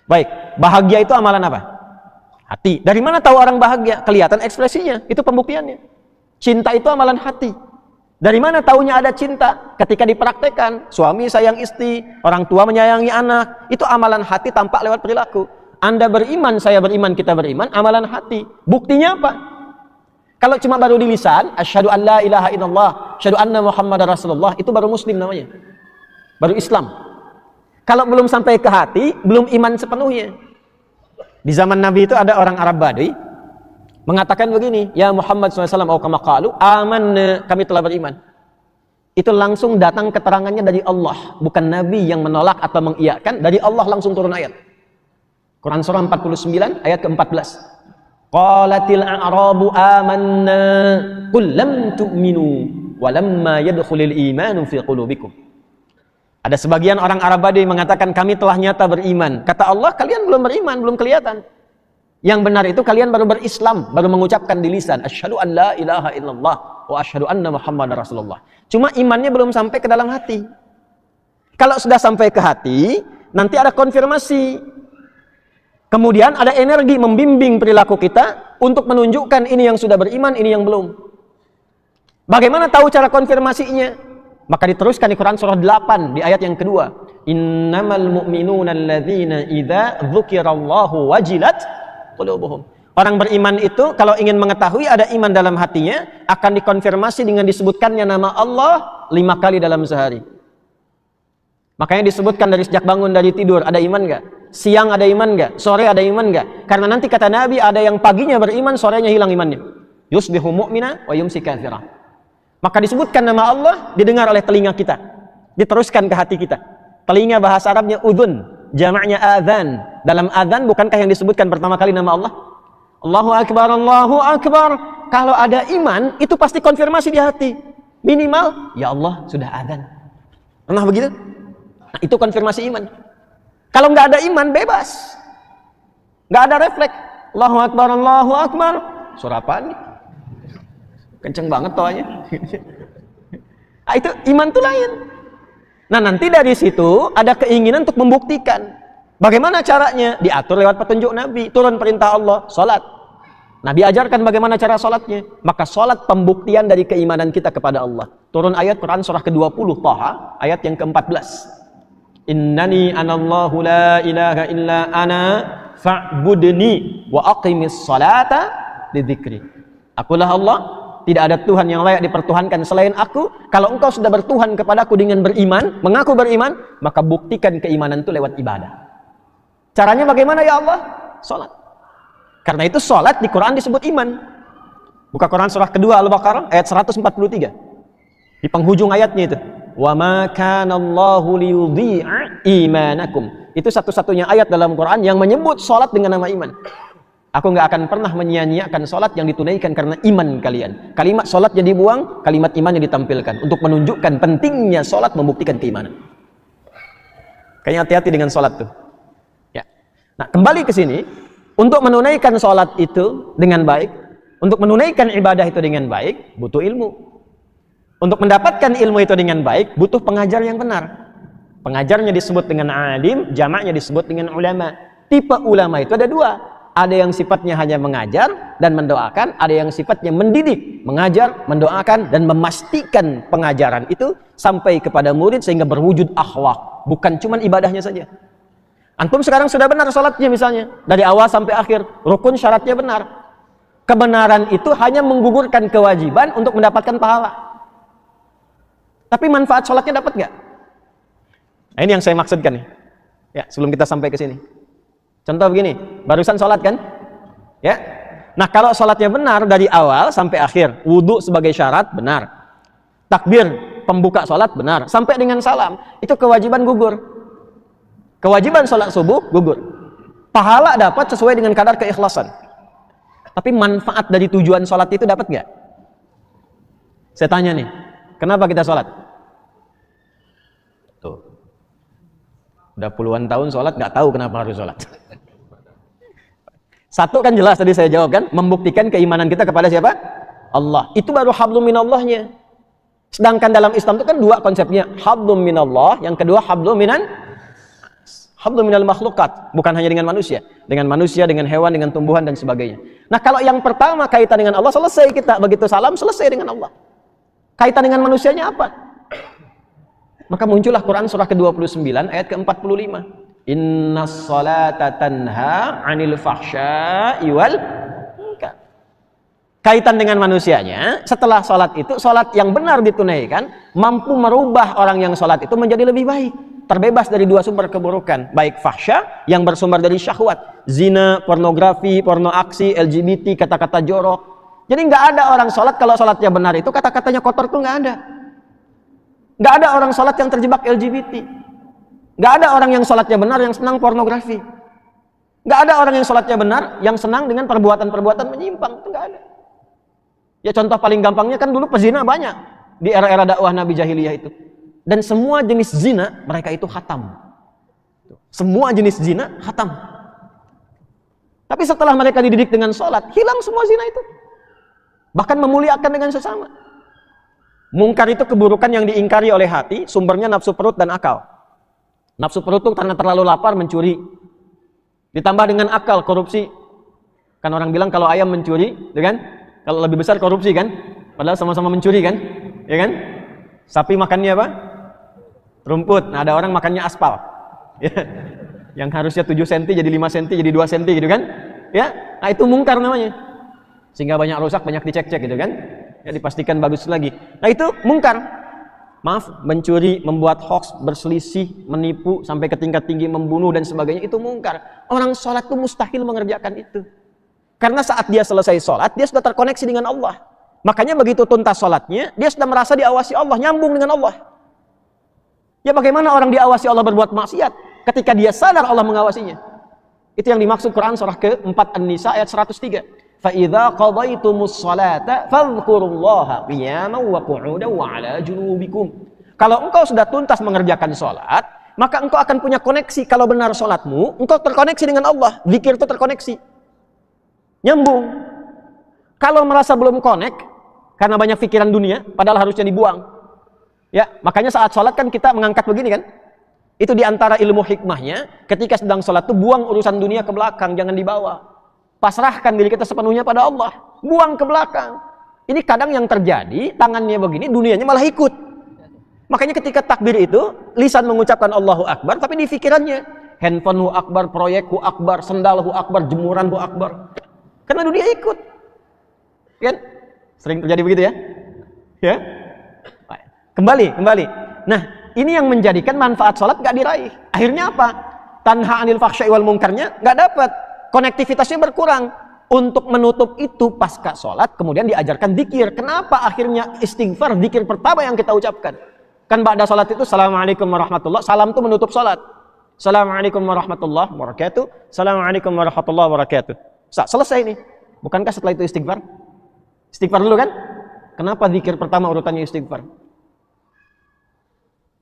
Baik, bahagia itu amalan apa? Hati. Dari mana tahu orang bahagia? Kelihatan ekspresinya, itu pembuktiannya. Cinta itu amalan hati. Dari mana taunya ada cinta? Ketika dipraktekkan, suami sayang istri, orang tua menyayangi anak, itu amalan hati tampak lewat perilaku. Anda beriman, saya beriman, kita beriman, amalan hati. Buktinya apa? Kalau cuma baru di lisan, asyhadu an la ilaha illallah, asyhadu anna Muhammadar Rasulullah, itu baru muslim namanya. Baru Islam. Kalau belum sampai ke hati, belum iman sepenuhnya. Di zaman Nabi itu ada orang Arab Badui mengatakan begini, ya Muhammad SAW, amanna, kami telah beriman. Itu langsung datang keterangannya dari Allah, bukan Nabi yang menolak atau mengiyakan, dari Allah langsung turun ayat. Quran surah 49 ayat ke-14. Qalatil a'rabu amanna qul lam tu'minu walamma yadkhulul imanu fi qulubikum. Ada sebagian orang Arab Badui mengatakan kami telah nyata beriman. Kata Allah, kalian belum beriman, belum kelihatan. Yang benar itu kalian baru berislam, baru mengucapkan di lisan asyhadu an la ilaha illallah wa asyhadu anna Muhammadar Rasulullah. Cuma imannya belum sampai ke dalam hati. Kalau sudah sampai ke hati, nanti ada konfirmasi. Kemudian ada energi membimbing perilaku kita untuk menunjukkan ini yang sudah beriman, ini yang belum. Bagaimana tahu cara konfirmasinya? Maka diteruskan di Quran surah 8 di ayat yang kedua. Innamal mu'minuna alladzina idza dzukirallahu wajilat qulubuhum. Orang beriman itu kalau ingin mengetahui ada iman dalam hatinya, akan dikonfirmasi dengan disebutkannya nama Allah 5 kali dalam sehari. Makanya disebutkan dari sejak bangun dari tidur, ada iman enggak? Siang ada iman enggak? Sore ada iman enggak? Karena nanti kata Nabi ada yang paginya beriman, sorenya hilang imannya. Yusbihu mu'mina wa yumsi kafira. Maka disebutkan nama Allah, didengar oleh telinga kita. Diteruskan ke hati kita. Telinga bahasa Arabnya udhun, jamaknya adzan. Dalam adzan bukankah yang disebutkan pertama kali nama Allah? Allahu Akbar, Allahu Akbar. Kalau ada iman, itu pasti konfirmasi di hati. Minimal, ya Allah sudah adzan. Pernah begitu? Nah, itu konfirmasi iman. Kalau nggak ada iman, bebas. Nggak ada refleks. Allahu Akbar, Allahu Akbar. Suara apaan nih? Kenceng banget toanya. Nah, itu iman itu lain. Nah, nanti dari situ ada keinginan untuk membuktikan. Bagaimana caranya? Diatur lewat petunjuk Nabi. Turun perintah Allah, salat. Nabi ajarkan bagaimana cara salatnya. Maka salat pembuktian dari keimanan kita kepada Allah. Turun ayat Quran surah ke-20 Thaha, ayat yang ke-14. Innani anallahu la ilaha illa ana fa'budni wa aqimis salata lidzikri. Akulah Allah, tidak ada Tuhan yang layak dipertuhankan selain aku. Kalau engkau sudah bertuhan kepadaku dengan beriman, mengaku beriman, maka buktikan keimanan itu lewat ibadah. Caranya bagaimana ya Allah? Salat. Karena itu salat di Quran disebut iman. Buka Quran surah kedua Al-Baqarah ayat 143. Di penghujung ayatnya itu. Wa ma kana Allahu liyudhi'a imanakum. Itu satu-satunya ayat dalam Quran yang menyebut salat dengan nama iman. Aku nggak akan pernah menyia-nyiakan sholat yang ditunaikan karena iman kalian. Kalimat sholatnya dibuang, kalimat imannya ditampilkan untuk menunjukkan pentingnya sholat membuktikan keimanan. Kayaknya hati-hati dengan sholat tuh. Ya. Nah, kembali ke sini, untuk menunaikan sholat itu dengan baik, untuk menunaikan ibadah itu dengan baik, butuh ilmu. Untuk mendapatkan ilmu itu dengan baik, butuh pengajar yang benar. Pengajarnya disebut dengan alim, jamaknya disebut dengan ulama. Tipe ulama itu ada dua. Ada yang sifatnya hanya mengajar dan mendoakan, ada yang sifatnya mendidik, mengajar, mendoakan, dan memastikan pengajaran itu sampai kepada murid sehingga berwujud akhlak, bukan cuma ibadahnya saja. Antum sekarang sudah benar sholatnya misalnya, dari awal sampai akhir, rukun syaratnya benar. Kebenaran itu hanya menggugurkan kewajiban untuk mendapatkan pahala. Tapi manfaat sholatnya dapat nggak? Nah, ini yang saya maksudkan nih. Ya, sebelum kita sampai ke sini. Contoh begini, barusan sholat kan? Ya. Nah, kalau sholatnya benar dari awal sampai akhir, wudhu sebagai syarat benar, takbir pembuka sholat benar, sampai dengan salam, itu kewajiban gugur. Kewajiban sholat subuh gugur. Pahala dapat sesuai dengan kadar keikhlasan. Tapi manfaat dari tujuan sholat itu dapat nggak? Saya tanya nih, kenapa kita sholat? Tuh, udah puluhan tahun sholat nggak tahu kenapa harus sholat. Satu kan jelas tadi saya jawab kan, membuktikan keimanan kita kepada siapa? Allah. Itu baru hablum minallahnya. Sedangkan dalam Islam itu kan dua konsepnya, hablum minallah, yang kedua hablum minal makhlukat, bukan hanya dengan manusia, dengan hewan, dengan tumbuhan dan sebagainya. Nah, kalau yang pertama kaitan dengan Allah, selesai kita, begitu salam selesai dengan Allah. Kaitan dengan manusianya apa? Maka muncullah Quran surah ke-29 ayat ke-45. Innas salata tanha 'anil fahsya'i wal munkar. Kaitan dengan manusianya, setelah salat itu, salat yang benar ditunaikan mampu merubah orang yang salat itu menjadi lebih baik, terbebas dari dua sumber keburukan, baik fahsya yang bersumber dari syahwat, zina, pornografi, porno aksi, LGBT, kata-kata jorok. Jadi nggak ada orang salat kalau salatnya benar itu kata-katanya kotor tuh nggak ada. Nggak ada orang salat yang terjebak LGBT. Nggak ada orang yang sholatnya benar yang senang pornografi. Nggak ada orang yang sholatnya benar yang senang dengan perbuatan-perbuatan menyimpang. Itu nggak ada. Ya contoh paling gampangnya kan dulu pezina banyak di era-era dakwah Nabi Jahiliyah itu. Dan semua jenis zina mereka itu khatam. Semua jenis zina khatam. Tapi setelah mereka dididik dengan sholat, hilang semua zina itu. Bahkan memuliakan dengan sesama. Mungkar itu keburukan yang diingkari oleh hati, sumbernya nafsu perut dan akal. Nafsu perut itu karena terlalu lapar mencuri, ditambah dengan akal korupsi. Kan orang bilang kalau ayam mencuri, ya kan? Kalau lebih besar korupsi kan? Padahal sama-sama mencuri kan? Ya kan? Sapi makannya apa? Rumput. Nah, ada orang makannya aspal. Ya. Yang harusnya 7 cm jadi 5 cm jadi 2 cm gitu kan? Ya. Nah, itu mungkar namanya. Sehingga banyak rusak, banyak dicek-cek gitu kan? Ya, dipastikan bagus lagi. Nah, itu mungkar. Maaf, mencuri, membuat hoax, berselisih, menipu, sampai ke tingkat tinggi membunuh dan sebagainya, itu mungkar. Orang sholat itu mustahil mengerjakan itu. Karena saat dia selesai sholat, dia sudah terkoneksi dengan Allah. Makanya begitu tuntas sholatnya, dia sudah merasa diawasi Allah, nyambung dengan Allah. Ya bagaimana orang diawasi Allah berbuat maksiat ketika dia sadar Allah mengawasinya? Itu yang dimaksud Quran surah ke-4 An-Nisa ayat 103. فَإِذَا قَضَيْتُمُ الصَّلَاةَ فَاذْكُرُوا اللَّهَ قِيَامًا وَقُعُودًا وَعَلَى جُنُوبِكُمْ. Kalau engkau sudah tuntas mengerjakan sholat, maka engkau akan punya koneksi. Kalau benar sholatmu, engkau terkoneksi dengan Allah. Zikir itu terkoneksi, nyambung. Kalau merasa belum connect karena banyak pikiran dunia, padahal harusnya dibuang. Ya, makanya saat sholat kan kita mengangkat begini kan? Itu diantara ilmu hikmahnya. Ketika sedang sholat itu buang urusan dunia ke belakang, jangan dibawa. Pasrahkan diri kita sepenuhnya pada Allah, buang ke belakang. Ini kadang yang terjadi, tangannya begini, dunianya malah ikut. Makanya ketika takbir itu, lisan mengucapkan Allahu Akbar, tapi di pikirannya, handphonemu akbar, proyekku akbar, sendalku akbar, jemuranku akbar. Karena dunia ikut. Kan? Sering terjadi begitu ya? Ya? Kembali. Nah, ini yang menjadikan manfaat sholat gak diraih. Akhirnya apa? Tanha anil fakhsya'i wal munkarnya gak dapat. Konektivitasnya berkurang. Untuk menutup itu pasca sholat kemudian diajarkan zikir. Kenapa akhirnya istighfar zikir pertama yang kita ucapkan? Kan ba'da sholat itu assalamualaikum warahmatullah. Salam itu menutup sholat. Assalamualaikum warahmatullahi wabarakatuh. Assalamualaikum warahmatullahi wabarakatuh. Selesai nih. Bukankah setelah itu istighfar? Istighfar dulu kan? Kenapa zikir pertama urutannya istighfar?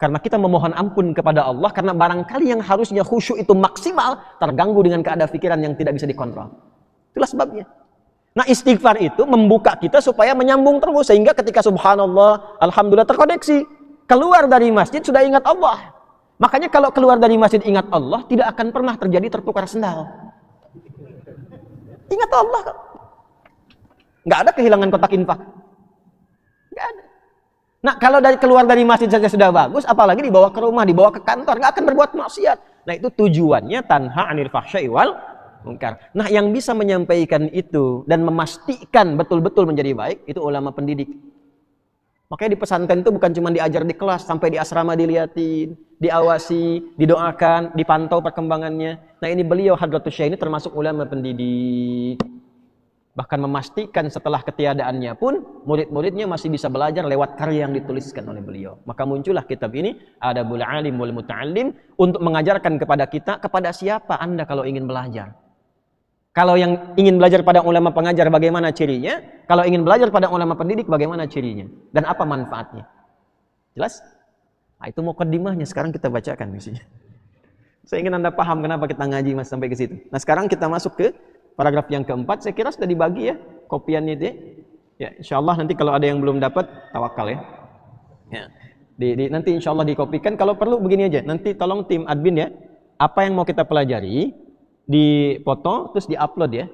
Karena kita memohon ampun kepada Allah, karena barangkali yang harusnya khusyuk itu maksimal, terganggu dengan keadaan pikiran yang tidak bisa dikontrol. Itulah sebabnya. Nah, istighfar itu membuka kita supaya menyambung terus, sehingga ketika subhanallah, alhamdulillah terkoneksi. Keluar dari masjid sudah ingat Allah. Makanya kalau keluar dari masjid ingat Allah, tidak akan pernah terjadi tertukar sendal. Ingat Allah. Nggak ada kehilangan kotak infak. Nggak ada. Nah, kalau keluar dari masjid saja sudah bagus, apalagi dibawa ke rumah, dibawa ke kantor, nggak akan berbuat maksiat. Nah, itu tujuannya tanha 'anil fahsya'i wal munkar. Nah, yang bisa menyampaikan itu dan memastikan betul-betul menjadi baik, itu ulama pendidik. Makanya di pesantren itu bukan cuma diajar di kelas, sampai di asrama dilihatin, diawasi, didoakan, dipantau perkembangannya. Nah, ini beliau Hadratus Syekh ini termasuk ulama pendidik. Bahkan memastikan setelah ketiadaannya pun murid-muridnya masih bisa belajar lewat karya yang dituliskan oleh beliau. Maka muncullah kitab ini, Adabul Alim wal Muta'allim, untuk mengajarkan kepada kita, kepada siapa Anda kalau ingin belajar. Kalau yang ingin belajar pada ulama pengajar, bagaimana cirinya? Kalau ingin belajar pada ulama pendidik, bagaimana cirinya? Dan apa manfaatnya? Jelas? Nah, itu mukaddimahnya, sekarang kita bacakan misinya. Saya ingin Anda paham kenapa kita ngaji mas sampai ke situ. Nah, sekarang kita masuk ke paragraf yang keempat. Saya kira sudah dibagi ya kopiannya itu. Ya, insyaallah nanti kalau ada yang belum dapat, tawakal ya. Ya. Nanti insyaallah dikopikan. Kalau perlu begini aja. Nanti tolong tim admin ya. Apa yang mau kita pelajari dipoto terus diupload ya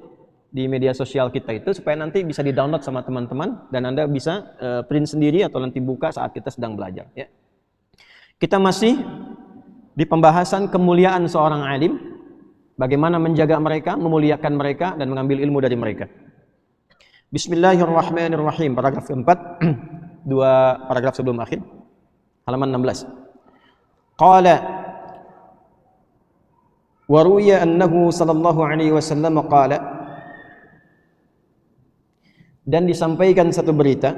di media sosial kita itu, supaya nanti bisa di-download sama teman-teman dan Anda bisa print sendiri atau nanti buka saat kita sedang belajar ya. Kita masih di pembahasan kemuliaan seorang alim, bagaimana menjaga mereka, memuliakan mereka dan mengambil ilmu dari mereka. Bismillahirrahmanirrahim. Paragraf keempat, dua paragraf sebelum akhir, halaman 16. Qala wa ruwiya annahu sallallahu alaihi wasallam qala, dan disampaikan satu berita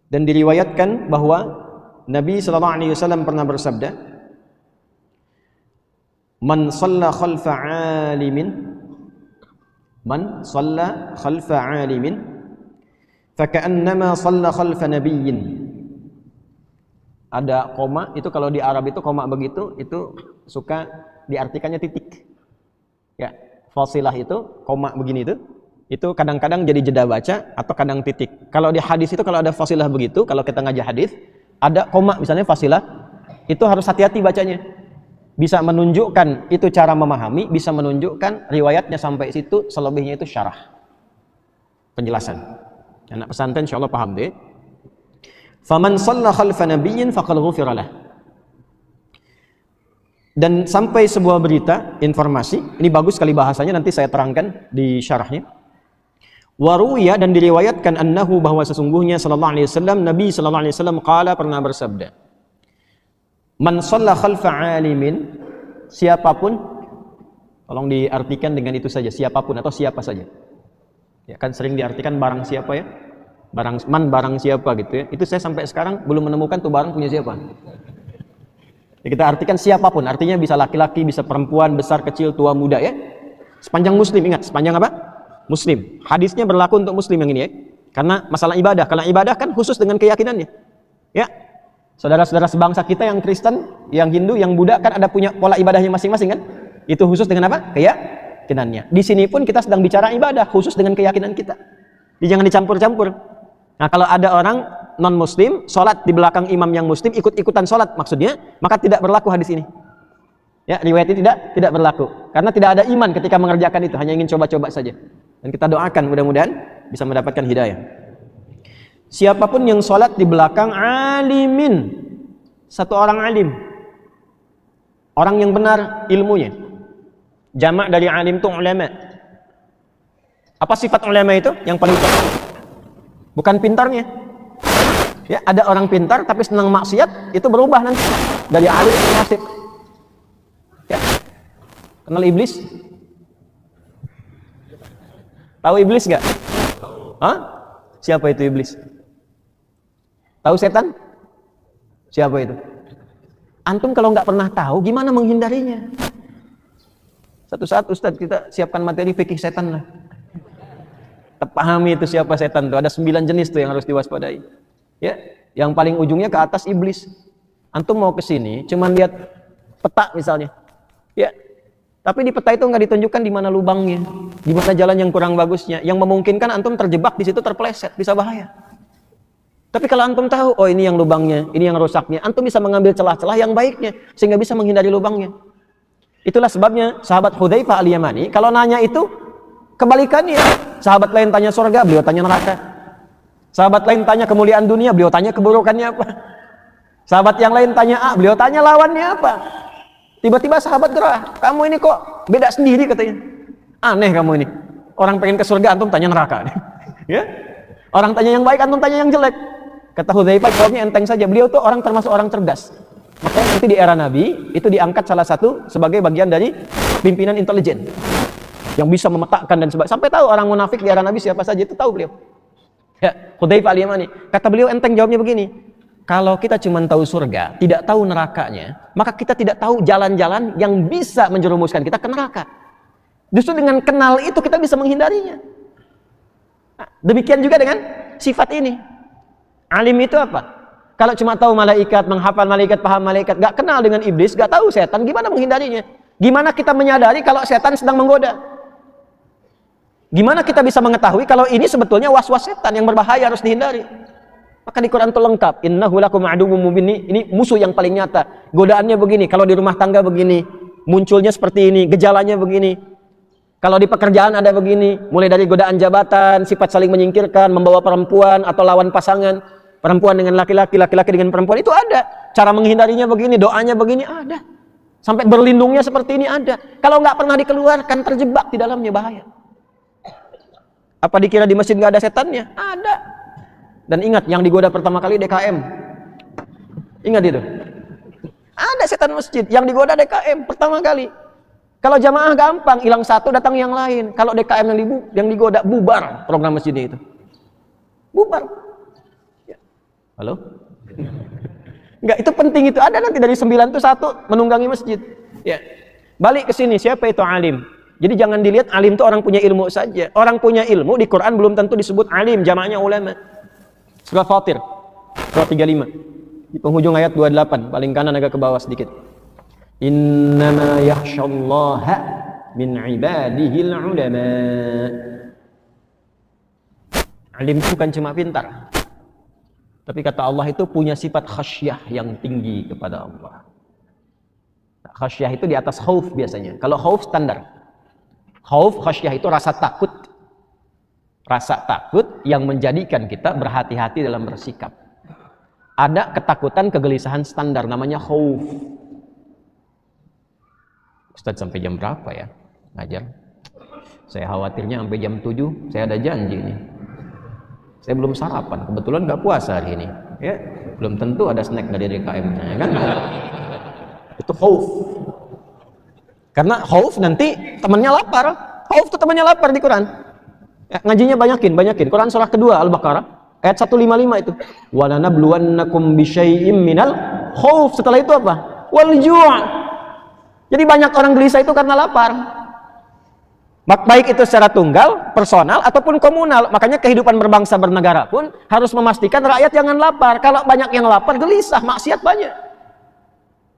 dan diriwayatkan bahwa Nabi sallallahu alaihi wasallam pernah bersabda, man shalla khalfa alimin faka'annama shalla khalfa nabiyyin. Ada koma, itu kalau di Arab itu koma begitu, itu suka diartikannya titik. Ya, fasilah itu koma begini itu kadang-kadang jadi jeda baca atau kadang titik. Kalau di hadis itu kalau ada fasilah begitu, kalau kita ngaji hadis, ada koma misalnya fasilah, itu harus hati-hati bacanya. Bisa menunjukkan itu cara memahami, bisa menunjukkan riwayatnya sampai situ, selebihnya itu syarah. Penjelasan. Anak pesantren insyaallah paham deh. Faman shalla khalfa nabiyyin faqad ghufira lah. Dan sampai sebuah berita, informasi, ini bagus sekali bahasanya, nanti saya terangkan di syarahnya. Waruya, dan diriwayatkan annahu, bahwa sesungguhnya sallallahu alaihi wasallam, Nabi sallallahu alaihi wasallam qala, pernah bersabda, man shalla khalfa alimin, siapapun, tolong diartikan dengan itu saja, siapapun atau siapa saja. Ya kan sering diartikan barang siapa ya? Barang siapa gitu ya. Itu saya sampai sekarang belum menemukan tuh barang punya siapa. Ya, kita artikan siapapun, artinya bisa laki-laki, bisa perempuan, besar, kecil, tua, muda ya. Sepanjang muslim, ingat, sepanjang apa? Muslim. Hadisnya berlaku untuk muslim yang ini ya. Karena masalah ibadah, karena ibadah kan khusus dengan keyakinannya. Ya. Saudara-saudara sebangsa kita yang Kristen, yang Hindu, yang Buddha kan ada punya pola ibadahnya masing-masing kan? Itu khusus dengan apa? Keyakinannya. Di sini pun kita sedang bicara ibadah khusus dengan keyakinan kita. Jadi jangan dicampur-campur. Nah, kalau ada orang non-muslim sholat di belakang imam yang muslim, ikut-ikutan sholat maksudnya, maka tidak berlaku hadis ini. Ya, riwayat ini tidak berlaku. Karena tidak ada iman ketika mengerjakan itu, hanya ingin coba-coba saja. Dan kita doakan mudah-mudahan bisa mendapatkan hidayah. Siapapun yang sholat di belakang alimin, satu orang alim, orang yang benar ilmunya. Jamak dari alim itu ulama. Apa sifat ulama itu? Yang paling utama bukan pintarnya. Ya, ada orang pintar tapi senang maksiat, itu berubah nanti dari alim ke fasik. Ya. Kenal iblis? Tahu iblis enggak? Hah? Siapa itu iblis? Tahu setan? Siapa itu? Antum kalau nggak pernah tahu, gimana menghindarinya? Satu saat Ustadz kita siapkan materi fikih setan lah. Pahami itu siapa setan tuh. Ada 9 jenis tuh yang harus diwaspadai. Ya, yang paling ujungnya ke atas iblis. Antum mau ke sini, cuman lihat peta misalnya. Ya, tapi di peta itu nggak ditunjukkan di mana lubangnya, di mana jalan yang kurang bagusnya, yang memungkinkan antum terjebak di situ, terpeleset, bisa bahaya. Tapi kalau antum tahu, oh ini yang lubangnya, ini yang rusaknya, antum bisa mengambil celah-celah yang baiknya, sehingga bisa menghindari lubangnya. Itulah sebabnya sahabat Hudzaifah al-Yamani, kalau nanya itu kebalikannya. Sahabat lain tanya surga, beliau tanya neraka. Sahabat lain tanya kemuliaan dunia, beliau tanya keburukannya apa. Sahabat yang lain tanya A, beliau tanya lawannya apa. Tiba-tiba sahabat gerah, kamu ini kok beda sendiri katanya. Aneh kamu ini. Orang pengen ke surga, antum tanya neraka. Ya? Orang tanya yang baik, antum tanya yang jelek. Kata Hudzaifah, jawabnya enteng saja. Beliau tuh orang termasuk orang cerdas. Makanya nanti di era Nabi, itu diangkat salah satu sebagai bagian dari pimpinan intelijen. Yang bisa memetakan dan sebagainya. Sampai tahu orang munafik di era Nabi siapa saja, itu tahu beliau. Ya, Hudzaifah al-Yamani. Kata beliau enteng jawabnya begini. Kalau kita cuma tahu surga, tidak tahu nerakanya, maka kita tidak tahu jalan-jalan yang bisa menjerumuskan kita ke neraka. Justru dengan kenal itu kita bisa menghindarinya. Nah, demikian juga dengan sifat ini. Alim itu apa? Kalau cuma tahu malaikat, menghafal malaikat, paham malaikat, gak kenal dengan iblis, gak tahu setan, gimana menghindarinya? Gimana kita menyadari kalau setan sedang menggoda? Gimana kita bisa mengetahui kalau ini sebetulnya was-was setan yang berbahaya, harus dihindari? Maka di Quran itu lengkap. Innahu lakum aduwwum mubin. Ini musuh yang paling nyata. Godaannya begini, kalau di rumah tangga begini, munculnya seperti ini, gejalanya begini. Kalau di pekerjaan ada begini, mulai dari godaan jabatan, sifat saling menyingkirkan, membawa perempuan atau lawan pasangan, perempuan dengan laki-laki, laki-laki dengan perempuan, itu ada. Cara menghindarinya begini, doanya begini, ada. Sampai berlindungnya seperti ini ada. Kalau nggak pernah dikeluarkan, terjebak di dalamnya, bahaya. Apa dikira di masjid nggak ada setannya? Ada. Dan ingat, yang digoda pertama kali DKM. Ingat itu. Ada setan masjid yang digoda DKM pertama kali. Kalau jamaah gampang, hilang satu datang yang lain. Kalau DKM yang digoda, bubar program masjidnya itu. Bubar. Ya. Halo? Enggak, itu penting, itu ada nanti dari 9 itu 1 menunggangi masjid. Ya. Balik ke sini, siapa itu alim? Jadi jangan dilihat alim itu orang punya ilmu saja. Orang punya ilmu di Quran belum tentu disebut alim, jamaknya ulama. Surah Fatir, surah 35. Di penghujung ayat 28, paling kanan agak ke bawah sedikit. Innama yakhshallaha min ibadihil ulama. Alim itu bukan cuma pintar. Tapi kata Allah itu punya sifat khasyah yang tinggi kepada Allah. Khasyah itu di atas khauf biasanya. Kalau khauf standar. Khauf, khasyah itu rasa takut. Rasa takut yang menjadikan kita berhati-hati dalam bersikap. Ada ketakutan, kegelisahan standar, namanya khauf. Ustaz sampai jam berapa ya ngajar? Saya khawatirnya sampai jam 7, saya ada janji nih. Saya belum sarapan, kebetulan gak puasa hari ini. Ya, belum tentu ada snack dari DKM, ya kan? Itu khauf. Karena khauf nanti temannya lapar. Khauf itu temannya lapar di Quran. Ya, ngajinya banyakin. Quran surah kedua Al-Baqarah ayat 155 itu. Wa lanabluwannakum bisyai'im minal khauf. Setelah itu apa? Wal ju'. Jadi banyak orang gelisah itu karena lapar. Baik itu secara tunggal, personal ataupun komunal. Makanya kehidupan berbangsa bernegara pun harus memastikan rakyat jangan lapar. Kalau banyak yang lapar, gelisah, maksiat banyak.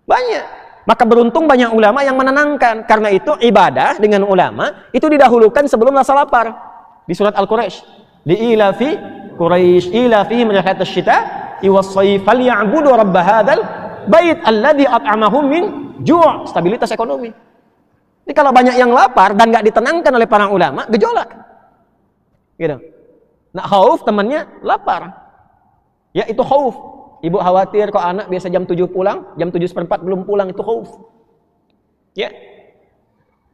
Banyak. Maka beruntung banyak ulama yang menenangkan. Karena itu ibadah dengan ulama itu didahulukan sebelum rasa lapar. Di surat Al-Quraisy, li'ilafi Quraisy ilafihim rihlatasy syita'i was-shayf falyabudu rabb hadzal bait alladzi at'amahum min ju'. Stabilitas ekonomi. Jadi kalau banyak yang lapar dan nggak ditenangkan oleh para ulama, gejolak. Gitu. Nah, khauf temannya lapar. Ya itu khauf. Ibu khawatir kok anak biasa jam 7 pulang, jam 7:04 belum pulang, itu khauf. Ya.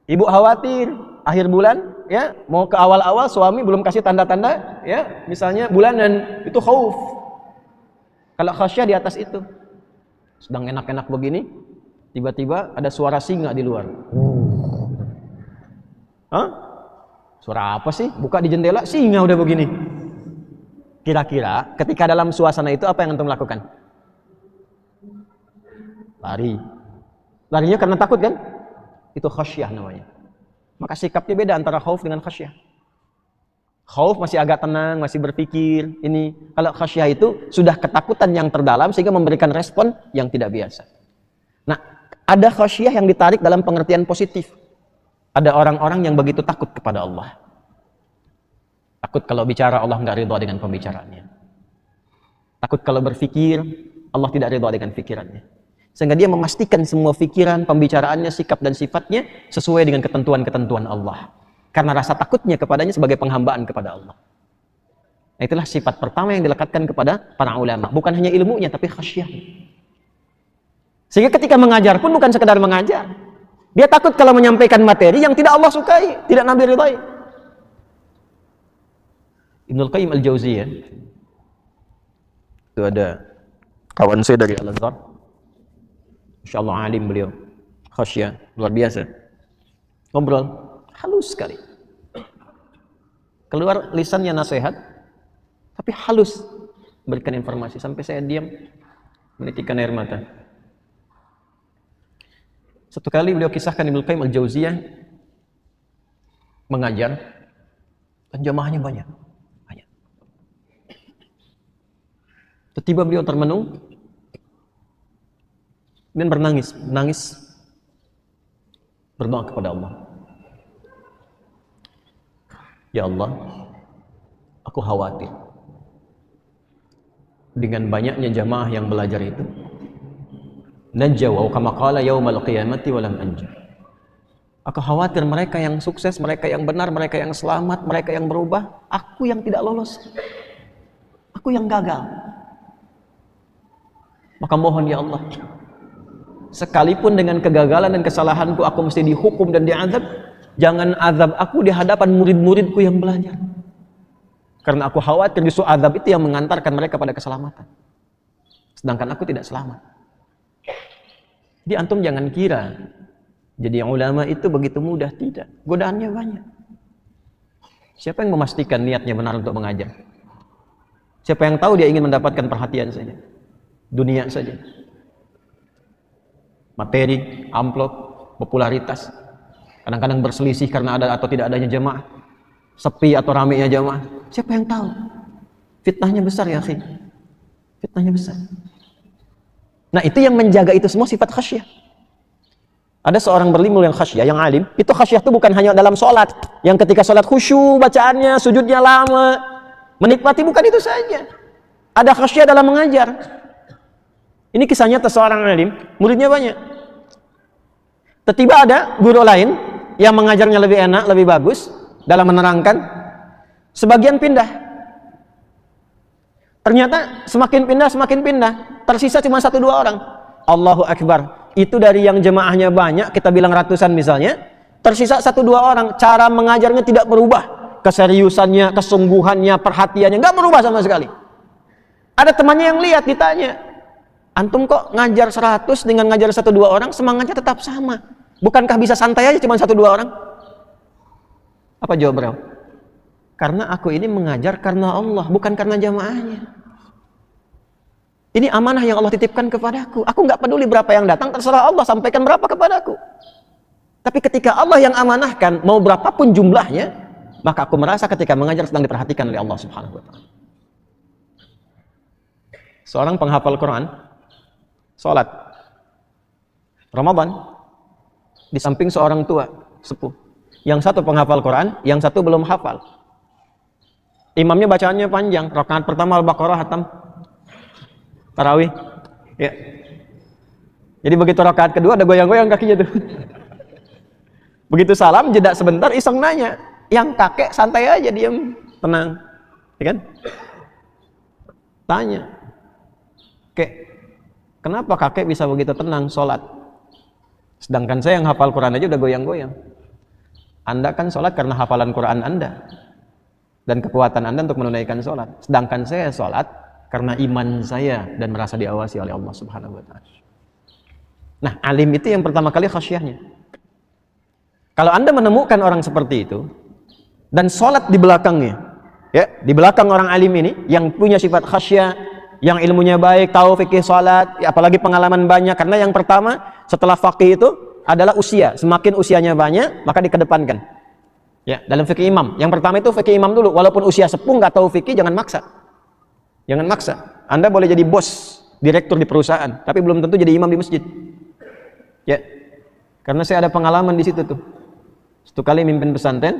Ibu khawatir akhir bulan, ya, mau ke awal-awal suami belum kasih tanda-tanda, ya, misalnya bulanan, itu khauf. Kalau khasyah di atas itu. Sedang enak-enak begini, tiba-tiba ada suara singa di luar. Hah? Suara apa sih? Buka di jendela, singa udah begini. Kira-kira ketika dalam suasana itu apa yang antum lakukan? Lari. Larinya karena takut kan? Itu khasyah namanya. Maka sikapnya beda antara khauf dengan khasyah. Khauf masih agak tenang, masih berpikir. Ini kalau khasyah itu sudah ketakutan yang terdalam sehingga memberikan respon yang tidak biasa. Nah, ada khasyah yang ditarik dalam pengertian positif. Ada orang-orang yang begitu takut kepada Allah. Takut kalau bicara Allah nggak ridha dengan pembicaraannya. Takut kalau berpikir Allah tidak ridha dengan pikirannya. Sehingga dia memastikan semua pikiran, pembicaraannya, sikap dan sifatnya sesuai dengan ketentuan-ketentuan Allah. Karena rasa takutnya kepadanya sebagai penghambaan kepada Allah. Nah, itulah sifat pertama yang dilekatkan kepada para ulama. Bukan hanya ilmunya, tapi khasyah. Sehingga ketika mengajar pun bukan sekedar mengajar. Dia takut kalau menyampaikan materi yang tidak Allah sukai, tidak Nabi ridhai. Ibnul Qayyim Al-Jauziyah, itu ada kawan saya dari Al-Azhar. Masya Allah alim beliau, khasyah, luar biasa. Ngobrol, halus sekali. Keluar lisannya nasihat, tapi halus berikan informasi. Sampai saya diam, menitikkan air mata. Satu kali beliau kisahkan Ibnu Qayyim Al-Jauziyah mengajar, dan jamaahnya banyak. Tiba beliau termenung dan menangis berdoa kepada Allah. Ya Allah, aku khawatir dengan banyaknya jamaah yang belajar itu. Najwa wa kama qala yaumal qiyamati wa lam anja. Aku khawatir mereka yang sukses, mereka yang benar, mereka yang selamat, mereka yang berubah, aku yang tidak lolos. Aku yang gagal. Maka mohon ya Allah, sekalipun dengan kegagalan dan kesalahanku aku mesti dihukum dan diazab, jangan azab aku di hadapan murid-muridku yang belajar. Karena aku khawatir justru azab itu yang mengantarkan mereka pada keselamatan. Sedangkan aku tidak selamat. Jadi antum jangan kira jadi ulama itu begitu mudah, tidak. Godaannya banyak. Siapa yang memastikan niatnya benar untuk mengajar? Siapa yang tahu dia ingin mendapatkan perhatian saja? Dunia saja, materi, amplop, popularitas, kadang-kadang berselisih karena ada atau tidak adanya jamaah, sepi atau ramainya jamaah. Siapa yang tahu? Fitnahnya besar ya akhi, fitnahnya besar. Nah, itu yang menjaga itu semua sifat khasyah. Ada seorang berlimul yang khasyah, yang alim. Itu khasyah itu bukan hanya dalam sholat, yang ketika sholat khusyuk bacaannya, sujudnya lama, menikmati, bukan itu saja. Ada khasyah dalam mengajar. Ini kisahnya seorang alim, muridnya banyak. Tiba-tiba ada guru lain yang mengajarnya lebih enak, lebih bagus dalam menerangkan. Sebagian pindah. Ternyata semakin pindah, tersisa cuma 1-2 orang. Allahu Akbar. Itu dari yang jemaahnya banyak, kita bilang ratusan misalnya, tersisa 1-2 orang. Cara mengajarnya tidak berubah. Keseriusannya, kesungguhannya, perhatiannya, nggak berubah sama sekali. Ada temannya yang lihat, ditanya, antum kok ngajar 100 dengan ngajar 1-2 orang, semangatnya tetap sama. Bukankah bisa santai aja cuma 1-2 orang? Apa jawab beliau? Karena aku ini mengajar karena Allah, bukan karena jamaahnya. Ini amanah yang Allah titipkan kepadaku. Aku nggak peduli berapa yang datang, terserah Allah sampaikan berapa kepadaku. Tapi ketika Allah yang amanahkan, mau berapapun jumlahnya, maka aku merasa ketika mengajar sedang diperhatikan oleh Allah Subhanahu wa Ta'ala. Seorang penghafal Quran, sholat Ramadan, di samping seorang tua sepuh, yang satu penghafal Quran, yang satu belum hafal. Imamnya bacaannya panjang, rakaat pertama Al-Baqarah hatam, tarawih ya. Jadi begitu rakaat kedua ada goyang-goyang kakinya tuh. Begitu salam jeda sebentar, iseng nanya, yang kakek santai aja, diam, tenang, ya kan? Tanya, kek, kenapa kakek bisa begitu tenang sholat? Sedangkan saya yang hafal Quran aja udah goyang-goyang. Anda kan sholat karena hafalan Quran Anda dan kekuatan Anda untuk menunaikan sholat. Sedangkan saya sholat karena iman saya dan merasa diawasi oleh Allah Subhanahu wa Ta'ala. Nah, alim itu yang pertama kali khasyahnya. Kalau Anda menemukan orang seperti itu dan sholat di belakangnya, ya, di belakang orang alim ini yang punya sifat khasyah, yang ilmunya baik, tahu fikih sholat, ya, apalagi pengalaman banyak. Karena yang pertama setelah faqih itu adalah usia. Semakin usianya banyak, maka dikedepankan. Ya, dalam fikih imam. Yang pertama itu fikih imam dulu. Walaupun usia sepuh nggak tahu fikih, jangan maksa. Jangan maksa. Anda boleh jadi bos, direktur di perusahaan, tapi belum tentu jadi imam di masjid. Ya, karena saya ada pengalaman di situ tuh. Satu kali mimpin pesantren,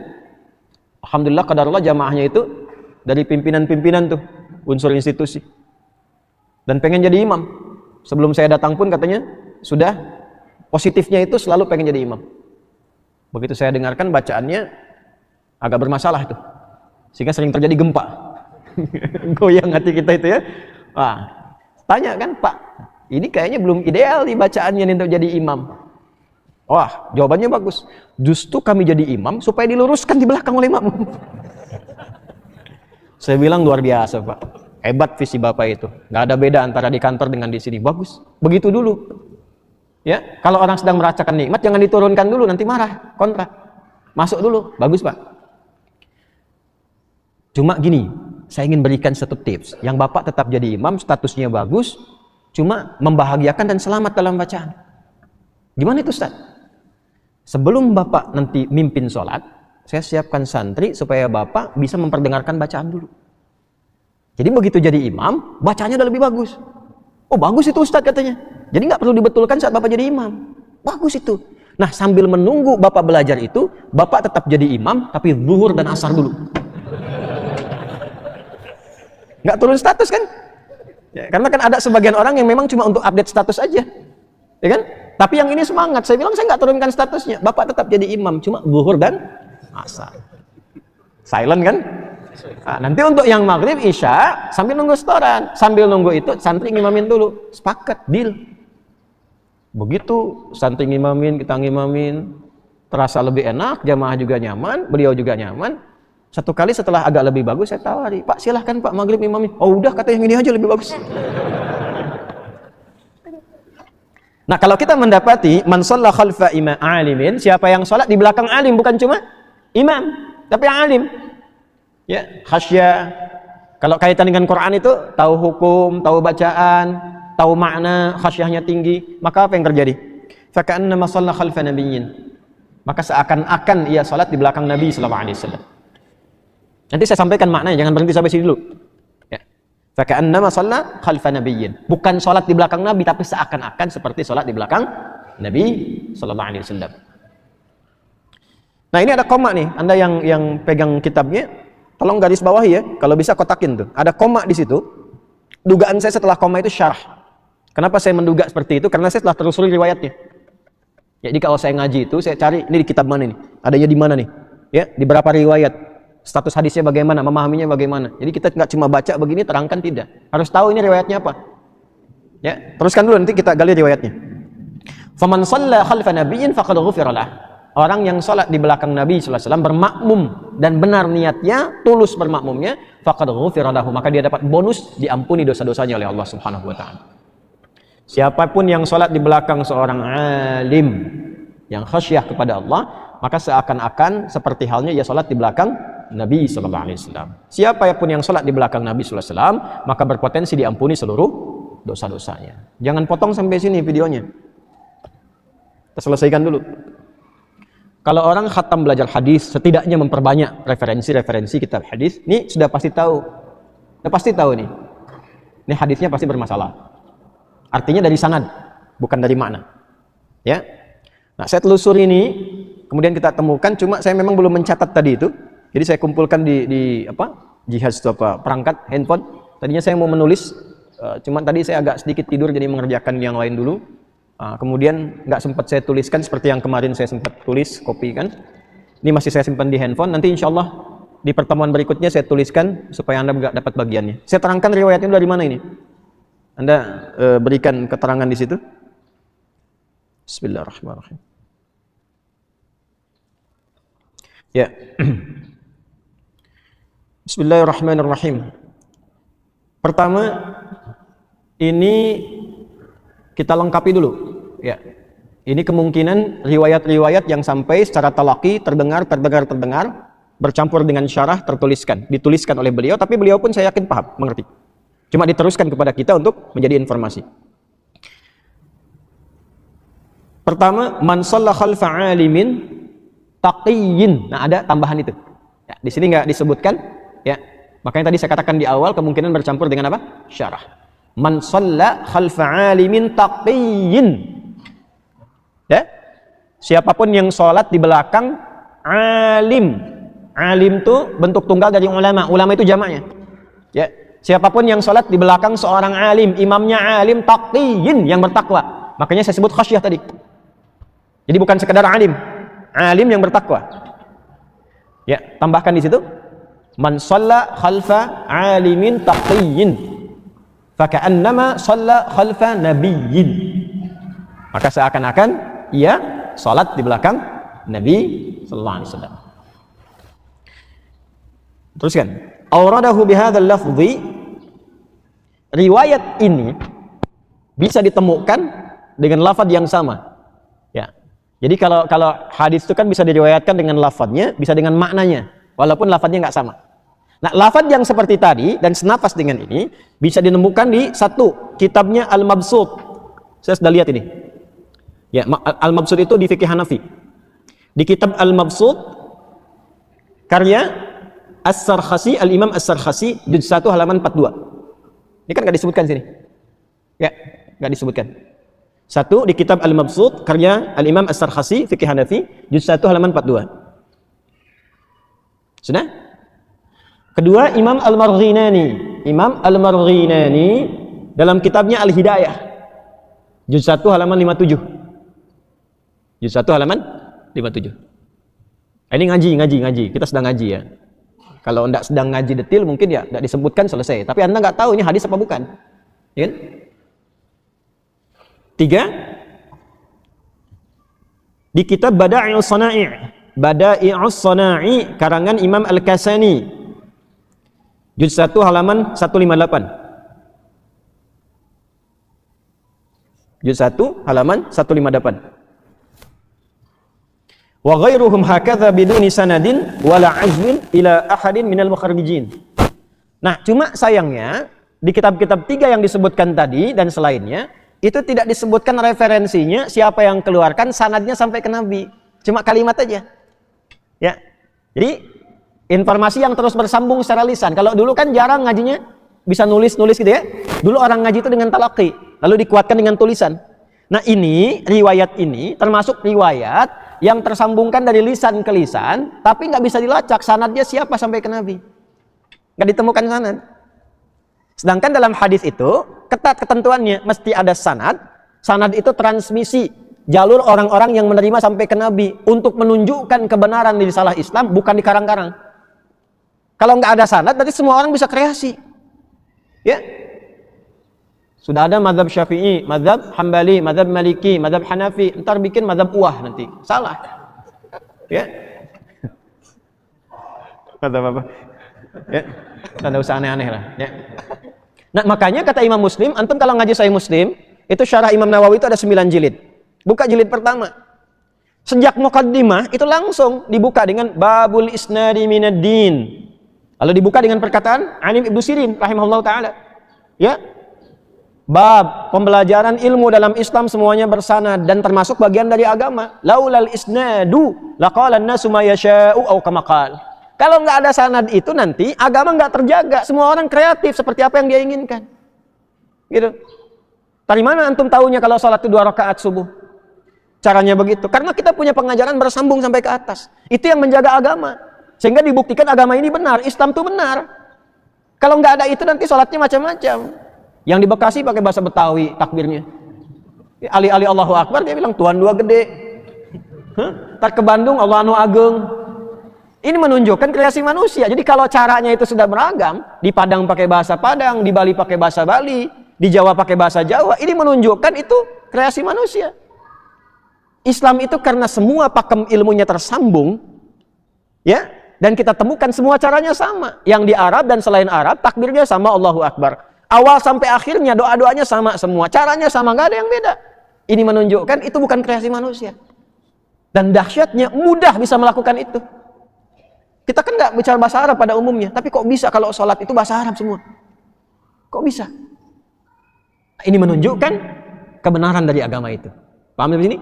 alhamdulillah qadarullah jamaahnya itu dari pimpinan-pimpinan tuh, unsur institusi. Dan pengen jadi imam. Sebelum saya datang pun katanya sudah positifnya itu selalu pengen jadi imam. Begitu saya dengarkan bacaannya agak bermasalah tuh, sehingga sering terjadi gempa. Goyang hati kita itu ya. Wah, tanya kan, Pak, ini kayaknya belum ideal nih bacaannya nih untuk jadi imam. Wah, jawabannya bagus. Justru kami jadi imam supaya diluruskan di belakang oleh makmum. Saya bilang luar biasa, Pak. Hebat visi Bapak itu. Nggak ada beda antara di kantor dengan di sini. Bagus. Begitu dulu. Ya, kalau orang sedang merasakan nikmat jangan diturunkan dulu, nanti marah, kontra. Masuk dulu. Bagus, Pak. Cuma gini, saya ingin berikan satu tips. Yang Bapak tetap jadi imam, statusnya bagus, cuma membahagiakan dan selamat dalam bacaan. Gimana itu, Ustaz? Sebelum Bapak nanti mimpin sholat, saya siapkan santri supaya Bapak bisa memperdengarkan bacaan dulu. Jadi begitu jadi imam, bacanya udah lebih bagus. Oh, bagus itu Ustaz katanya. Jadi nggak perlu dibetulkan saat Bapak jadi imam. Bagus itu. Nah, sambil menunggu Bapak belajar itu, Bapak tetap jadi imam, tapi zuhur dan asar dulu. Nggak turun status kan? Ya, karena kan ada sebagian orang yang memang cuma untuk update status aja, ya kan? Tapi yang ini semangat. Saya bilang saya nggak turunkan statusnya. Bapak tetap jadi imam, cuma zuhur dan asar. Silent kan? Nah, nanti untuk yang maghrib, isya, sambil nunggu setoran, sambil nunggu itu santri ngimamin dulu, sepakat, deal. Begitu santri ngimamin, kita ngimamin, terasa lebih enak, jamaah juga nyaman, beliau juga nyaman. Satu kali setelah agak lebih bagus, saya tawari, Pak silahkan Pak maghrib imamin. Oh udah, kata yang ini aja lebih bagus. Nah, kalau kita mendapati man shalla khalfa imam alimin, siapa yang sholat di belakang alim, bukan cuma imam, tapi yang alim. Ya, khasyah. Kalau kaitan dengan Quran itu tahu hukum, tahu bacaan, tahu makna, khasyahnya tinggi, maka apa yang terjadi? Fa ka'annama shalla khalfa nabiyyin. Maka seakan-akan ia salat di belakang Nabi sallallahu alaihi wasallam. Nanti saya sampaikan maknanya, jangan berhenti sampai sini dulu. Ya. Fa ka'annama shalla khalfa nabiyyin. Bukan salat di belakang Nabi, tapi seakan-akan seperti salat di belakang Nabi sallallahu alaihi wasallam. Nah, ini ada koma nih. Anda yang pegang kitabnya, tolong garis bawahi ya, kalau bisa kotakin tuh. Ada koma di situ. Dugaan saya setelah koma itu syarah. Kenapa saya menduga seperti itu? Karena saya telah telusuri riwayatnya. Jadi kalau saya ngaji itu, saya cari ini di kitab mana nih? Adanya di mana nih? Ya, di berapa riwayat? Status hadisnya bagaimana? Memahaminya bagaimana? Jadi kita nggak cuma baca begini, terangkan tidak. Harus tahu ini riwayatnya apa. Ya, teruskan dulu nanti kita gali riwayatnya. Faman shalla khalfa nabiyyin faqad ghufira lah. Orang yang sholat di belakang Nabi sallallahu alaihi wasallam bermakmum dan benar niatnya, tulus bermakmumnya, faqad ghufira lahu, maka dia dapat bonus diampuni dosa-dosanya oleh Allah Subhanahu wa taala. Siapapun yang sholat di belakang seorang alim yang khasyah kepada Allah, maka seakan-akan seperti halnya ia sholat di belakang Nabi sallallahu alaihi wasallam. Siapapun yang sholat di belakang Nabi sallallahu alaihi wasallam, maka berpotensi diampuni seluruh dosa-dosanya. Jangan potong sampai sini videonya. Kita selesaikan dulu. Kalau orang khatam belajar hadis, setidaknya memperbanyak referensi-referensi kitab hadis, ini sudah pasti tahu. Sudah pasti tahu nih. Ini hadisnya pasti bermasalah. Artinya dari sanad, bukan dari makna. Ya. Nah, saya telusuri ini, kemudian kita temukan, cuma saya memang belum mencatat tadi itu. Jadi saya kumpulkan di jihaz itu apa? Perangkat handphone. Tadinya saya mau menulis, cuman tadi saya agak sedikit tidur jadi mengerjakan yang lain dulu. Kemudian nggak sempat saya tuliskan seperti yang kemarin saya sempat tulis, copy kan. Ini masih saya simpan di handphone. Nanti insya Allah di pertemuan berikutnya saya tuliskan supaya Anda nggak dapat bagiannya. Saya terangkan riwayatnya dari mana ini. Anda berikan keterangan di situ. Bismillahirrahmanirrahim. Ya. Bismillahirrahmanirrahim. Pertama, ini kita lengkapi dulu, ya. Ini kemungkinan riwayat-riwayat yang sampai secara talaki terdengar, bercampur dengan syarah dituliskan oleh beliau, tapi beliau pun saya yakin paham, mengerti. Cuma diteruskan kepada kita untuk menjadi informasi. Pertama, man shalla khalfa alimin taqiyyin. Nah, ada tambahan itu. Ya, di sini nggak disebutkan, ya. Makanya tadi saya katakan di awal kemungkinan bercampur dengan apa? Syarah. Man shalla khalfa alimin taqiyyin. Ya. Siapapun yang sholat di belakang alim. Alim itu bentuk tunggal dari ulama. Ulama itu jamaknya. Ya. Siapapun yang sholat di belakang seorang alim, imamnya alim taqiyyin, yang bertakwa. Makanya saya sebut khasyah tadi. Jadi bukan sekedar alim, alim yang bertakwa. Ya, tambahkan di situ, man shalla khalfa alimin taqiyyin, faka'annama shalla khalfa nabiyyin. Maka seakan-akan ia salat di belakang Nabi sallallahu alaihi wasallam. Teruskan. Awradahu bihadzal lafzi. Riwayat ini bisa ditemukan dengan lafaz yang sama. Ya. Jadi kalau hadis itu kan bisa diriwayatkan dengan lafadznya, bisa dengan maknanya, walaupun lafadznya nggak sama. Nah, lafadz yang seperti tadi dan senafas dengan ini bisa ditemukan di satu kitabnya Al-Mabsut. Saya sudah lihat ini. Ya, Al-Mabsut itu di fikih Hanafi. Di kitab Al-Mabsut karya As-Sarkhasi, Al-Imam As-Sarkhasi, juz 1 halaman 42. Ini kan nggak disebutkan sini. Ya, nggak disebutkan. Satu di kitab Al-Mabsut karya Al-Imam As-Sarkhasi fikih Hanafi, juz 1 halaman 42. Sudah? Kedua, Imam Al-Marghinani. Imam Al-Marghinani dalam kitabnya Al-Hidayah, juz 1 halaman 57. Juz 1 halaman 57. Ini ngaji. Kita sedang ngaji ya. Kalau enggak sedang ngaji detil mungkin ya enggak disebutkan selesai. Tapi Anda enggak tahu ini hadis apa bukan. Ya kan? 3. Di kitab Bada'i'us Sana'i'. Bada'i'us Sana'i karangan Imam Al-Kasani. Juz 1 halaman 158. Juz 1 halaman 158. Wa ghairuhum hakadha biduni sanadin wala azwin ila ahadin minal mukharrijin. Nah, cuma sayangnya di kitab-kitab 3 yang disebutkan tadi dan selainnya itu tidak disebutkan referensinya, siapa yang keluarkan, sanadnya sampai ke Nabi. Cuma kalimat aja. Ya. Jadi informasi yang terus bersambung secara lisan. Kalau dulu kan jarang ngajinya bisa nulis-nulis gitu ya. Dulu orang ngaji itu dengan talaqi, lalu dikuatkan dengan tulisan. Nah, ini riwayat ini termasuk riwayat yang tersambungkan dari lisan ke lisan, tapi nggak bisa dilacak sanadnya siapa sampai ke Nabi. Nggak ditemukan sanad. Sedangkan dalam hadis itu ketat ketentuannya, mesti ada sanad. Sanad itu transmisi jalur orang-orang yang menerima sampai ke Nabi untuk menunjukkan kebenaran di risalah Islam, bukan di karang-karang. Kalau nggak ada sanad, berarti semua orang bisa kreasi. Ya, sudah ada mazhab Syafi'i, mazhab Hambali, mazhab Maliki, mazhab Hanafi, ntar bikin mazhab Uwah nanti. Salah. Ya. Mazhab apa? Ya. Tidak usah aneh-aneh lah. Ya. Nah, makanya kata Imam Muslim, antum kalau ngaji Sahih Muslim, itu syarah Imam Nawawi itu ada 9 jilid. Buka jilid pertama. Sejak muqaddimah itu langsung dibuka dengan babul isnadi minad din. Lalu dibuka dengan perkataan Anim Ibnu Sirin rahimahullah taala. Ya. Bab pembelajaran ilmu dalam Islam semuanya bersanad dan termasuk bagian dari agama. Laulal isnadu laqala an-nasu ma yasha'u aw kama qala. Kalau nggak ada sanad itu nanti agama nggak terjaga. Semua orang kreatif seperti apa yang dia inginkan. Gitu. Dari mana antum tahunya kalau salat itu 2 rakaat subuh? Caranya begitu. Karena kita punya pengajaran bersambung sampai ke atas. Itu yang menjaga agama. Sehingga dibuktikan agama ini benar. Islam itu benar. Kalau nggak ada itu nanti salatnya macam-macam. Yang di Bekasi pakai bahasa Betawi takbirnya. Ali-ali Allahu Akbar dia bilang Tuhan dua gede. Ntar ke Bandung Allah anu ageng. Ini menunjukkan kreasi manusia. Jadi kalau caranya itu sudah beragam, di Padang pakai bahasa Padang, di Bali pakai bahasa Bali, di Jawa pakai bahasa Jawa, ini menunjukkan itu kreasi manusia. Islam itu karena semua pakem ilmunya tersambung, ya, dan kita temukan semua caranya sama. Yang di Arab dan selain Arab, takbirnya sama Allahu Akbar. Awal sampai akhirnya doa-doanya sama semua, caranya sama, nggak ada yang beda. Ini menunjukkan itu bukan kreasi manusia. Dan dahsyatnya mudah bisa melakukan itu. Kita kan nggak bicara bahasa Arab pada umumnya, tapi kok bisa kalau sholat itu bahasa Arab semua? Kok bisa? Ini menunjukkan kebenaran dari agama itu. Paham di sini?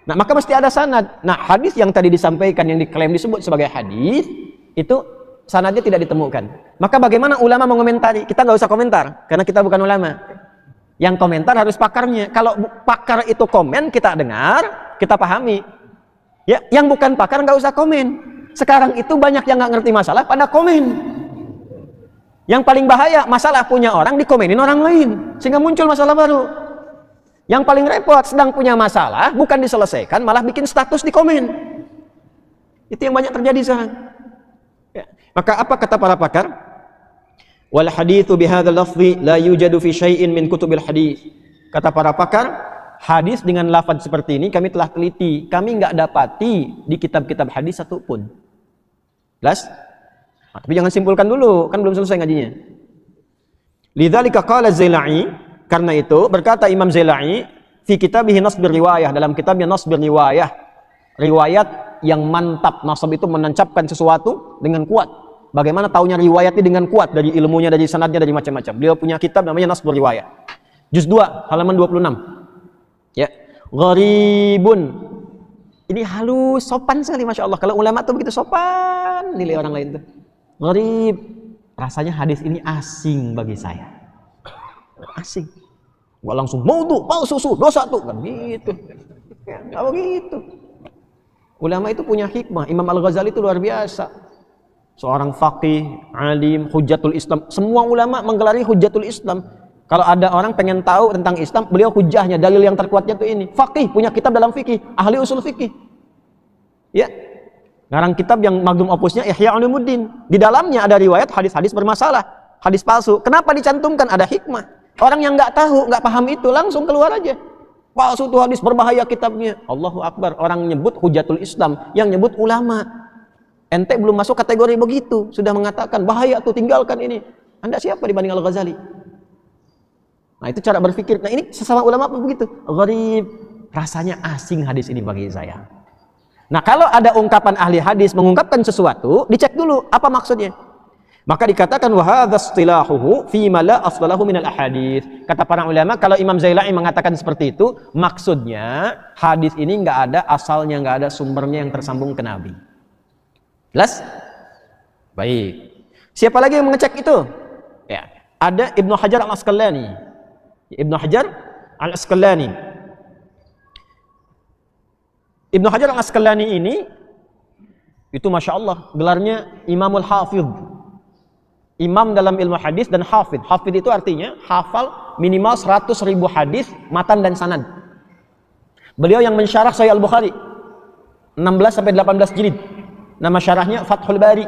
Nah, maka mesti ada sanad. Nah, hadis yang tadi disampaikan, yang diklaim disebut sebagai hadis, itu sanadnya tidak ditemukan. Maka bagaimana ulama mengomentari? Kita nggak usah komentar, karena kita bukan ulama. Yang komentar harus pakarnya. Kalau pakar itu komen, kita dengar, kita pahami. Ya, yang bukan pakar nggak usah komen. Sekarang itu banyak yang nggak ngerti masalah pada komen. Yang paling bahaya, masalah punya orang dikomenin orang lain, sehingga muncul masalah baru. Yang paling repot, sedang punya masalah, bukan diselesaikan, malah bikin status di komen. Itu yang banyak terjadi sekarang. Ya. Maka apa kata para pakar? Wal haditsu bihadzal lafzi la yujadu fi syai'in min kutubil hadits. Kata para pakar, hadis dengan lafaz seperti ini kami telah teliti, kami nggak dapati di kitab-kitab hadis satupun. Jelas? Nah, tapi jangan simpulkan dulu, kan belum selesai ngajinya. Lidzalika qala Az-Zailai, karena itu berkata Imam Zailai fi kitabih Nasbur Riwayah, dalam kitabnya Nasbur Riwayah, riwayat yang mantap. Nasab itu menancapkan sesuatu dengan kuat. Bagaimana taunya riwayatnya dengan kuat, dari ilmunya, dari sanadnya, dari macam-macam. Beliau punya kitab namanya Nasbur Riwayah. Juz 2 halaman 26. Ya, gharibun. Ini halus, sopan sekali, masya Allah. Kalau ulama tuh begitu sopan, nilai orang lain tuh. Gharib, rasanya hadis ini asing bagi saya. Asing. Gak langsung maudhu, palsu, dosa tuh, kan gitu. Ya, gak begitu. Ulama itu punya hikmah. Imam Al-Ghazali itu luar biasa. Seorang faqih, alim, hujjatul Islam. Semua ulama menggelari hujjatul Islam. Kalau ada orang pengen tahu tentang Islam, beliau hujahnya, dalil yang terkuatnya tuh ini. Faqih, punya kitab dalam fikih, ahli usul fikih. Ya. Ngarang kitab yang magnum opusnya Ihya Ulumuddin. Di dalamnya ada riwayat hadis-hadis bermasalah, hadis palsu. Kenapa dicantumkan? Ada hikmah. Orang yang nggak tahu, nggak paham itu, langsung keluar aja. Palsu itu hadis berbahaya kitabnya. Allahu Akbar. Orang nyebut hujjatul Islam, yang nyebut ulama. Ente belum masuk kategori begitu, sudah mengatakan bahaya tuh, tinggalkan ini. Anda siapa dibanding Al-Ghazali? Nah, itu cara berpikir. Nah, ini sesama ulama pun begitu. Gharib, rasanya asing hadis ini bagi saya. Nah, kalau ada ungkapan ahli hadis mengungkapkan sesuatu, dicek dulu apa maksudnya. Maka dikatakan wa hadza istilahuhu fi ma la aslahu minal ahadits. Kata para ulama, kalau Imam Zailai mengatakan seperti itu, maksudnya hadis ini nggak ada asalnya, nggak ada sumbernya yang tersambung ke Nabi. Jelas? Baik. Siapa lagi yang mengecek itu? Ya, ada Ibnu Hajar Al-Asqalani. Ibnu Hajar Al-Asqalani. Ibnu Hajar Al-Asqalani ini itu masya Allah gelarnya Imamul Hafidh, imam dalam ilmu hadis dan hafidh. Hafidh itu artinya hafal minimal 100.000 hadis matan dan sanad. Beliau yang mensyarah Sahih Al-Bukhari 16-18 jilid. Nama syarahnya Fathul Bari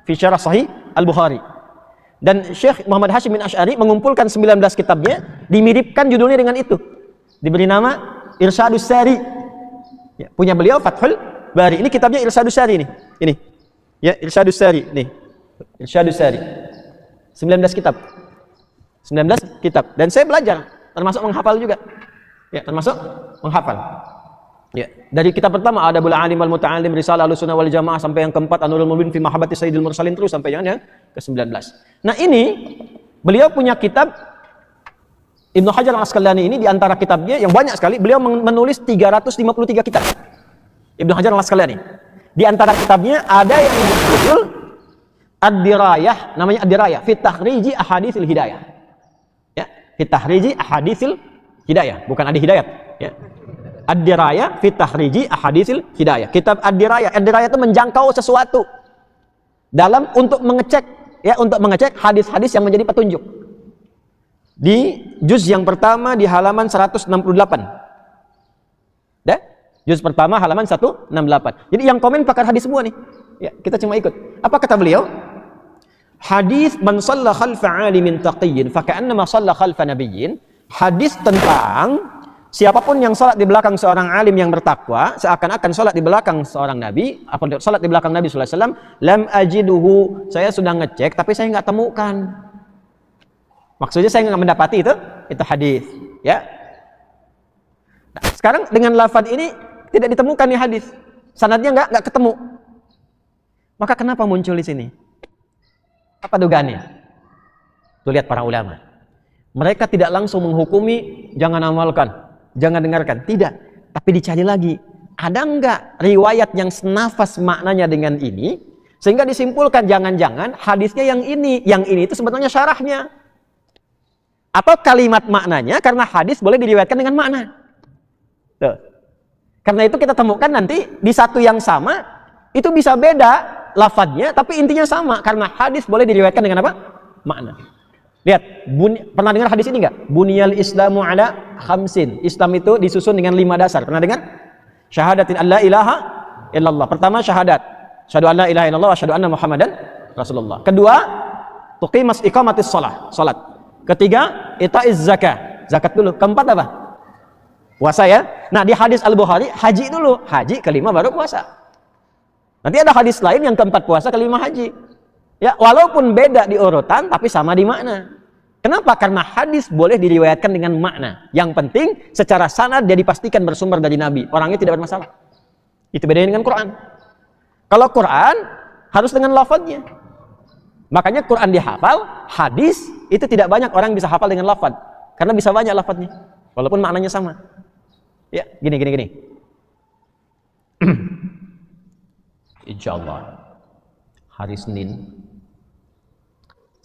fi syarah Sahih Al-Bukhari. Dan Syekh Muhammad Hashim bin Asy'ari mengumpulkan 19 kitabnya, dimiripkan judulnya dengan itu. Diberi nama Irsyadus Sari. Ya, punya beliau Fathul Bari. Ini kitabnya Irsyadus Sari nih. Ini. Ya, Irsyadus Sari nih. Irsyadus Sari. 19 kitab. 19 kitab. Dan saya belajar, termasuk menghafal juga. Ya, termasuk menghafal. Ya, dari kitab pertama Adabul Alim wal Muta'allim, Risalah Ahlussunnah wal Jamaah, sampai yang keempat An-Nurul Mubin fi Mahabbati Sayyidil Mursalin, terus sampai yang ke-19. Nah, ini beliau punya kitab Ibnu Hajar Al-Asqalani ini, di antara kitabnya yang banyak sekali, beliau menulis 353 kitab. Ibnu Hajar Al-Asqalani. Di antara kitabnya ada yang berjudul Ad-Dirayah, namanya Ad-Dirayah fi Takhriji Ahaditsil Hidayah. Ya, fi Takhriji Ahaditsil Hidayah, bukan Adi Hidayat, ya. Ad-Dirayah fi Takhriji Ahaditsil Hidayah. Kitab Ad-Dirayah. Ad-Dirayah itu menjangkau sesuatu dalam untuk mengecek, ya, untuk mengecek hadis-hadis yang menjadi petunjuk. Di juz yang pertama di halaman 168. Dah? Juz pertama halaman 168. Jadi yang komen pakar hadis semua nih. Ya, kita cuma ikut. Apa kata beliau? Hadis man shalla khalfa alimin taqiyyin fa ka'annama shalla khalfa nabiyyin. Hadis tentang siapapun yang salat di belakang seorang alim yang bertakwa, seakan-akan salat di belakang seorang nabi, apa salat di belakang Nabi sallallahu alaihi wasallam, lam ajiduhu, saya sudah ngecek tapi saya nggak temukan. Maksudnya saya nggak mendapati itu hadis, ya. Nah, sekarang dengan lafaz ini tidak ditemukan nih hadis, sanadnya nggak ketemu. Maka kenapa muncul di sini? Apa dugaannya? Tuh lihat para ulama. Mereka tidak langsung menghukumi jangan amalkan, jangan dengarkan, tidak. Tapi dicari lagi, ada enggak riwayat yang senafas maknanya dengan ini, sehingga disimpulkan jangan-jangan hadisnya yang ini itu sebetulnya syarahnya. Atau kalimat maknanya karena hadis boleh diriwayatkan dengan makna. Tuh. Karena itu kita temukan nanti di satu yang sama, itu bisa beda lafadznya, tapi intinya sama. Karena hadis boleh diriwayatkan dengan apa? Makna. Lihat, pernah dengar hadis ini enggak? Buniyal Islamu ala khamsin. Islam itu disusun dengan 5 dasar. Pernah dengar? Syahadatin an la ilaha illallah. Pertama syahadat. Syahadu an la ilaha illallah wa syahadu anna Muhammadan Rasulullah. Kedua, tuqimas iqamatis shalah, salat. Ketiga, itaiz zakah. Zakat dulu. Keempat apa? Puasa ya. Nah, di hadis Al-Bukhari haji dulu. Haji, kelima baru puasa. Nanti ada hadis lain yang keempat puasa, kelima haji. Ya, walaupun beda di urutan tapi sama di makna. Kenapa? Karena hadis boleh diriwayatkan dengan makna. Yang penting secara sanad dia dipastikan bersumber dari Nabi. Orangnya tidak bermasalah. Itu bedanya dengan Quran. Kalau Quran harus dengan lafadznya. Makanya Quran dihafal, hadis itu tidak banyak orang bisa hafal dengan lafadz. Karena bisa banyak lafadznya. Walaupun maknanya sama. Ya, gini. Insyaallah hari Senin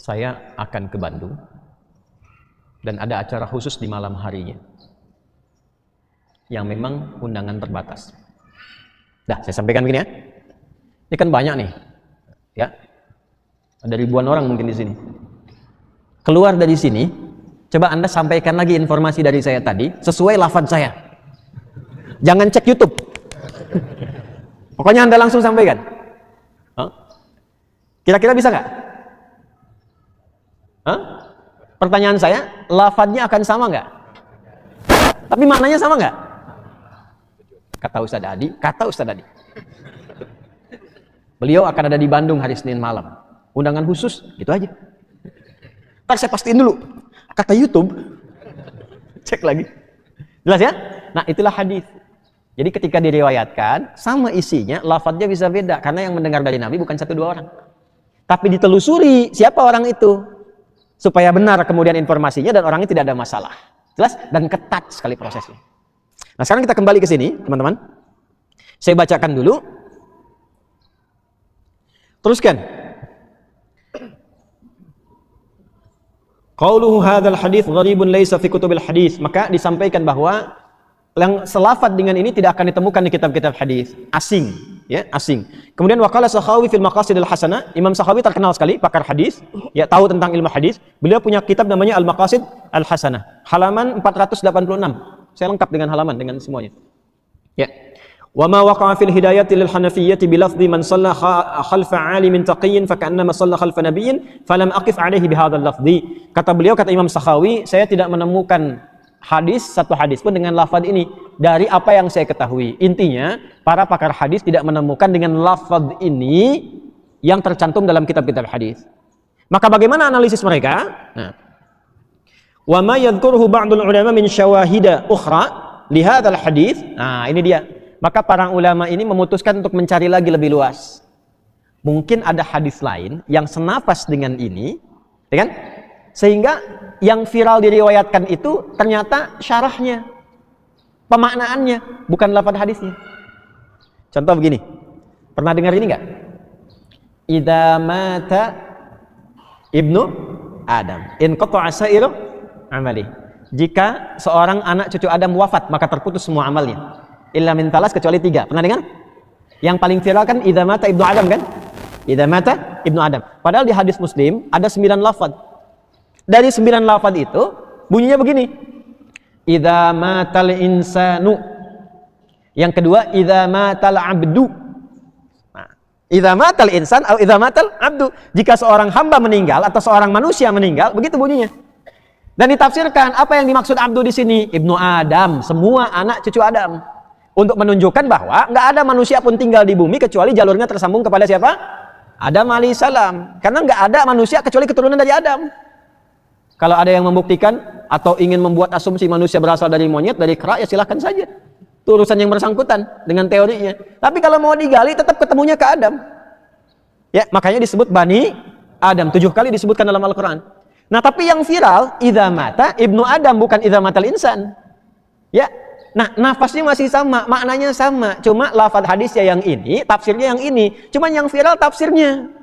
saya akan ke Bandung dan ada acara khusus di malam harinya yang memang undangan terbatas. Dah, saya sampaikan begini ya. Ini kan banyak nih, ya. Ada ribuan orang mungkin di sini. Keluar dari sini, coba Anda sampaikan lagi informasi dari saya tadi sesuai lafaz saya. Jangan cek YouTube. Pokoknya Anda langsung sampaikan. Hah? Kira-kira bisa nggak? Hah? Pertanyaan saya, lafadznya akan sama nggak? Tapi maknanya sama nggak? Kata Ustaz Adi. Beliau akan ada di Bandung hari Senin malam. Undangan khusus, gitu aja. Ntar saya pastiin dulu. Kata YouTube, cek lagi. Jelas ya? Nah, itulah hadis. Jadi ketika diriwayatkan, sama isinya, lafadznya bisa beda. Karena yang mendengar dari Nabi bukan 1-2 orang. Tapi ditelusuri siapa orang itu. Supaya benar kemudian informasinya dan orangnya tidak ada masalah. Jelas? Dan ketat sekali prosesnya. Nah, sekarang kita kembali ke sini, teman-teman. Saya bacakan dulu. Teruskan. Qauluhu hadzal hadits gharibun laisa fi kutubil hadits. Maka disampaikan bahwa yang selafat dengan ini tidak akan ditemukan di kitab-kitab hadis, asing, ya, asing. Kemudian waqala Sakhawi fil Maqasidil Hasanah, Imam Sakhawi terkenal sekali pakar hadis, ya, tahu tentang ilmu hadis. Beliau punya kitab namanya Al-Maqasid Al-Hasanah, halaman 486. Saya lengkap dengan halaman dengan semuanya. Ya. Wa ma waqa'a fil hidayati lil hanafiyyati bi lafdhi man shalla khalfa 'alimin taqiyyin fa ka'annama shalla khalfa nabiyyin falam aqif 'alaihi bi hadzal lafdhi. Kata beliau, kata Imam Sakhawi, saya tidak menemukan satu hadis pun dengan lafaz ini dari apa yang saya ketahui. Intinya, para pakar hadis tidak menemukan dengan lafaz ini yang tercantum dalam kitab-kitab hadis. Maka bagaimana analisis mereka? Nah, wa ma yadhkuruhu ba'dul ulama min syawahida ukhra li hadzal hadis. Nah, ini dia. Maka para ulama ini memutuskan untuk mencari lagi lebih luas. Mungkin ada hadis lain yang senafas dengan ini, ya kan? Sehingga yang viral diriwayatkan itu ternyata syarahnya, pemaknaannya, bukan lafaz hadisnya. Contoh begini, pernah dengar ini enggak? Idza mata ibnu Adam, inqata'a sa'iru amali. Jika seorang anak cucu Adam wafat, maka terputus semua amalnya. Illa min talas, kecuali 3. Pernah dengar? Yang paling viral kan idza mata ibnu Adam kan? Idza mata ibnu Adam. Padahal di hadis Muslim ada 9 lafaz. Dari 9 lafaz itu bunyinya begini. Idza matal insanu. Yang kedua, idza matal abdu. Nah, idza matal insan atau idza matal abdu. Jika seorang hamba meninggal atau seorang manusia meninggal, begitu bunyinya. Dan ditafsirkan apa yang dimaksud abdu di sini? Ibnu Adam, semua anak cucu Adam. Untuk menunjukkan bahwa enggak ada manusia pun tinggal di bumi kecuali jalurnya tersambung kepada siapa? Adam alaihissalam. Karena enggak ada manusia kecuali keturunan dari Adam. Kalau ada yang membuktikan atau ingin membuat asumsi manusia berasal dari monyet, dari kera, ya silahkan saja. Itu urusan yang bersangkutan dengan teorinya. Tapi kalau mau digali, tetap ketemunya ke Adam. Ya, makanya disebut Bani Adam. 7 kali disebutkan dalam Al-Quran. Nah, tapi yang viral, idza mata ibnu Adam, bukan idza matal insan. Ya, Nah, nafasnya masih sama, maknanya sama. Cuma lafaz hadisnya yang ini, tafsirnya yang ini. Cuma yang viral tafsirnya.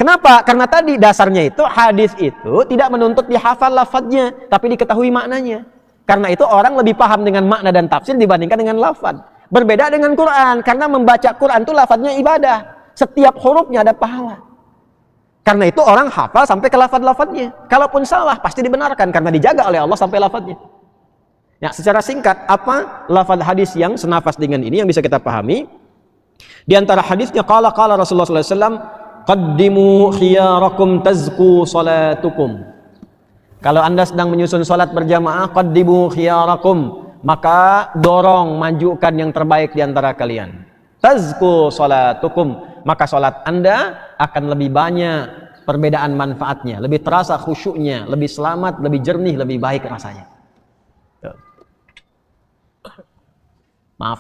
Kenapa? Karena tadi dasarnya itu hadis itu tidak menuntut dihafal lafaznya, tapi diketahui maknanya. Karena itu orang lebih paham dengan makna dan tafsir dibandingkan dengan lafaz. Berbeda dengan Quran, karena membaca Quran itu lafaznya ibadah. Setiap hurufnya ada pahala. Karena itu orang hafal sampai ke lafaz-lafaznya. Kalaupun salah pasti dibenarkan karena dijaga oleh Allah sampai lafaznya. Ya, secara singkat, apa lafaz hadis yang senafas dengan ini yang bisa kita pahami? Di antara hadisnya qala Rasulullah sallallahu alaihi wasallam, qaddimu khiyarakum tazku salatukum. Kalau Anda sedang menyusun salat berjamaah, qaddimu khiyarakum, maka dorong, majukan yang terbaik di antara kalian. Tazku salatukum, maka salat Anda akan lebih banyak perbedaan manfaatnya, lebih terasa khusyuknya, lebih selamat, lebih jernih, lebih baik rasanya. Maaf,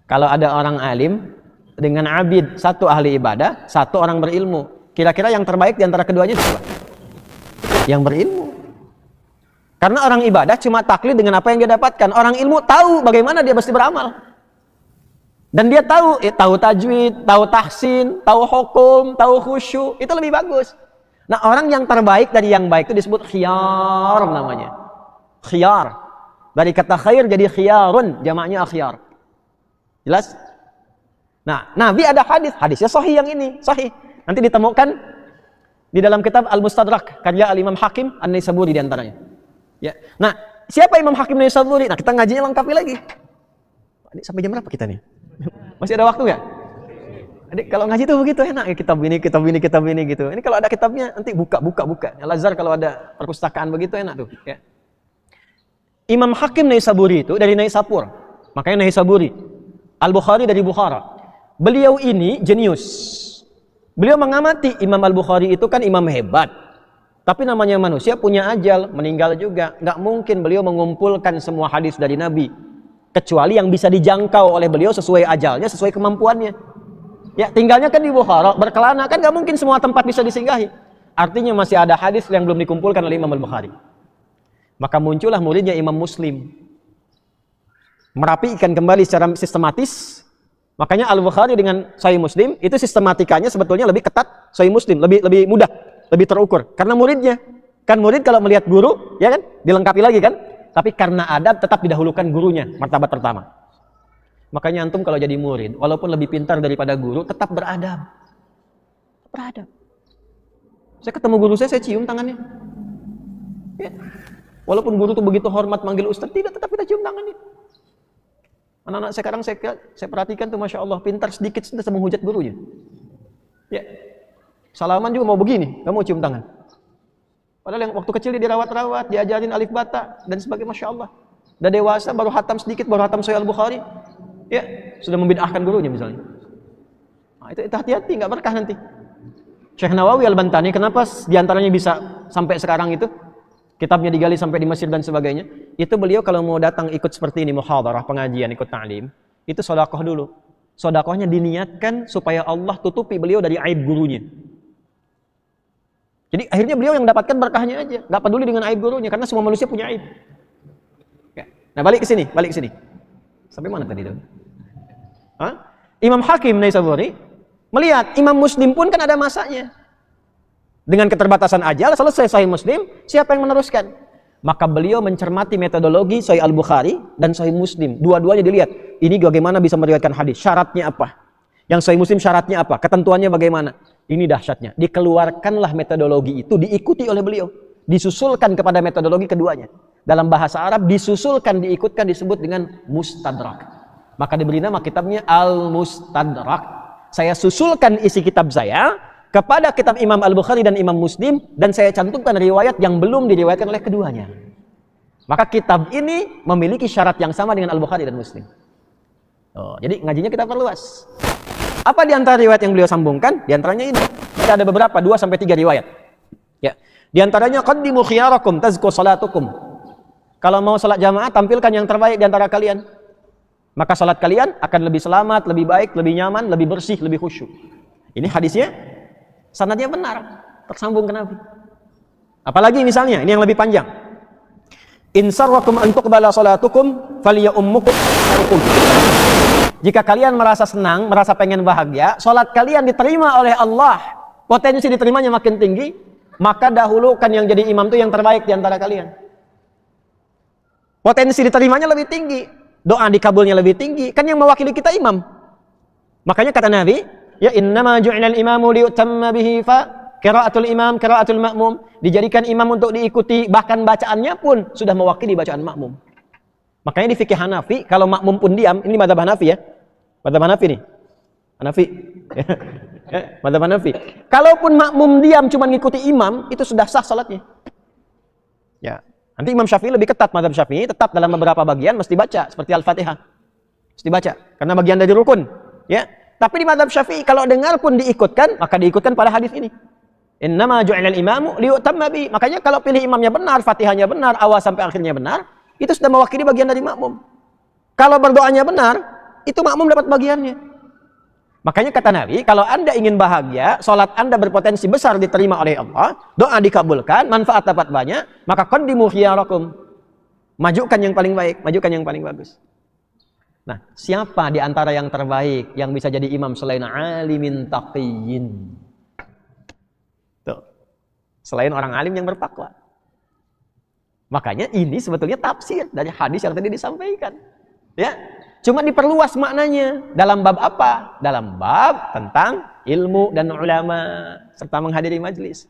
kalau ada orang alim dengan abid, satu ahli ibadah, satu orang berilmu, kira-kira yang terbaik di antara keduanya siapa? Yang berilmu. Karena orang ibadah cuma taklid dengan apa yang dia dapatkan. Orang ilmu tahu bagaimana dia mesti beramal. Dan dia tahu tajwid, tahu tahsin, tahu hukum, tahu khusyuk, itu lebih bagus. Nah, orang yang terbaik dari yang baik itu disebut khiyar namanya. Khiyar. Dari kata khair jadi khiyarun, jamaknya akhyar. Jelas? Nah, Nabi ada hadisnya sahih yang ini, sahih. Nanti ditemukan di dalam kitab Al-Mustadrak karya Al-Imam Hakim An-Naisaburi di antaranya. Ya. Nah, siapa Imam Hakim Naisaburi? Nah, kita ngajinya lengkapi lagi. Adik, sampai jam berapa kita nih? Masih ada waktu nggak? Adik, kalau ngaji tuh begitu enak ya, kitab ini gitu. Ini kalau ada kitabnya nanti buka. Al-Azhar kalau ada perpustakaan begitu enak tuh, ya. Imam Hakim Naisaburi itu dari Naisapur, makanya Naisaburi. Al-Bukhari dari Bukhara. Beliau ini jenius. Beliau mengamati Imam Al-Bukhari itu kan imam hebat. Tapi namanya manusia punya ajal, meninggal juga. Nggak mungkin beliau mengumpulkan semua hadis dari Nabi. Kecuali yang bisa dijangkau oleh beliau sesuai ajalnya, sesuai kemampuannya. Ya, tinggalnya kan di Bukhara, berkelana kan nggak mungkin semua tempat bisa disinggahi. Artinya masih ada hadis yang belum dikumpulkan oleh Imam Al-Bukhari. Maka muncullah muridnya Imam Muslim, merapikan kembali secara sistematis. Makanya Al-Bukhari dengan Sahih Muslim itu sistematikanya sebetulnya lebih ketat Sahih Muslim, lebih mudah, lebih terukur. Karena muridnya, kan murid kalau melihat guru, ya kan, dilengkapi lagi kan. Tapi karena adab tetap didahulukan gurunya, martabat pertama. Makanya antum kalau jadi murid, walaupun lebih pintar daripada guru, tetap beradab. Beradab. Saya ketemu guru saya cium tangannya. Ya. Walaupun guru itu begitu hormat manggil ustaz, tidak, tetap kita cium tangannya. Anak-anak sekarang saya perhatikan tuh, Masya Allah, pintar sedikit sudah menghujat gurunya. Ya, salaman juga mau begini, kamu cium tangan. Padahal yang waktu kecil dia dirawat-rawat, diajarin alif bata dan sebagainya, Masya Allah. Udah dewasa, baru hatam sedikit, baru hatam Sahih Al-Bukhari, ya, sudah membid'ahkan gurunya misalnya. Nah, itu hati-hati, nggak berkah nanti. Syekh Nawawi Al-Bantani, kenapa diantaranya bisa sampai sekarang itu? Kitabnya digali sampai di Mesir dan sebagainya. Itu beliau kalau mau datang ikut seperti ini, muhadarah, pengajian, ikut ta'lim, itu sedekah dulu. Sedekahnya diniatkan supaya Allah tutupi beliau dari aib gurunya. Jadi akhirnya beliau yang dapatkan berkahnya aja, nggak peduli dengan aib gurunya, karena semua manusia punya aib. Ya. Nah, balik ke sini. Sampai mana tadi dong? Imam Hakim Naisaburi melihat Imam Muslim pun kan ada masanya. Dengan keterbatasan ajal, selesai Sahih Muslim, siapa yang meneruskan? Maka beliau mencermati metodologi Sahih Al-Bukhari dan Sahih Muslim. Dua-duanya dilihat. Ini bagaimana bisa meriwayatkan hadis? Syaratnya apa? Yang Sahih Muslim syaratnya apa? Ketentuannya bagaimana? Ini dahsyatnya. Dikeluarkanlah metodologi itu, diikuti oleh beliau. Disusulkan kepada metodologi keduanya. Dalam bahasa Arab, disusulkan, diikutkan, disebut dengan mustadrak. Maka diberi nama kitabnya Al-Mustadrak. Saya susulkan isi kitab saya kepada kitab Imam Al-Bukhari dan Imam Muslim, dan saya cantumkan riwayat yang belum diriwayatkan oleh keduanya. Maka kitab ini memiliki syarat yang sama dengan Al-Bukhari dan Muslim. Jadi ngajinya kita perluas. Apa di antara riwayat yang beliau sambungkan? Di antaranya ini. Ada beberapa, 2-3 riwayat. Ya. Di antaranya qaddimu khiyarakum tazku salatukum. Kalau mau salat jamaah, tampilkan yang terbaik di antara kalian. Maka salat kalian akan lebih selamat, lebih baik, lebih nyaman, lebih bersih, lebih khusyuk. Ini hadisnya sanadnya benar, tersambung ke Nabi. Apalagi misalnya, ini yang lebih panjang. In sarrakum an tuqbala salatukum falyummukum. Jika kalian merasa senang, merasa pengen bahagia, salat kalian diterima oleh Allah, potensi diterimanya makin tinggi, maka dahulukan yang jadi imam itu yang terbaik di antara kalian. Potensi diterimanya lebih tinggi, doa dikabulnya lebih tinggi, kan yang mewakili kita imam. Makanya kata Nabi, ya innama ju'ilal imamu liyutamma bihi fa qiraatul imam qiraatul ma'mum. Dijadikan imam untuk diikuti, bahkan bacaannya pun sudah mewakili bacaan makmum. Makanya di fikih Hanafi, kalau makmum pun diam, ini mazhab Hanafi ya. Mazhab Hanafi nih. Hanafi. Mazhab Hanafi. Kalaupun makmum diam cuma ngikuti imam, itu sudah sah salatnya. Ya. Nanti Imam Syafi'i lebih ketat, mazhab Syafi'i tetap dalam beberapa bagian mesti baca seperti Al-Fatihah. Mesti baca karena bagian dari rukun, ya. Tapi di mazhab Syafi'i kalau dengar pun diikutkan, maka diikutkan pada hadis ini. Innama ju'ilal imamu liyutamma bi. Makanya kalau pilih imamnya benar, Fatihahnya benar, awal sampai akhirnya benar, itu sudah mewakili bagian dari makmum. Kalau berdoanya benar, itu makmum dapat bagiannya. Makanya kata Nabi, kalau Anda ingin bahagia, salat Anda berpotensi besar diterima oleh Allah, doa dikabulkan, manfaat dapat banyak, maka qaddimu khiyarakum. Majukan yang paling baik, majukan yang paling bagus. Nah, siapa di antara yang terbaik yang bisa jadi imam selain alimin taqiyyin? Tuh. Selain orang alim yang bertakwa. Makanya ini sebetulnya tafsir dari hadis yang tadi disampaikan. Ya, cuma diperluas maknanya. Dalam bab apa? Dalam bab tentang ilmu dan ulama serta menghadiri majlis.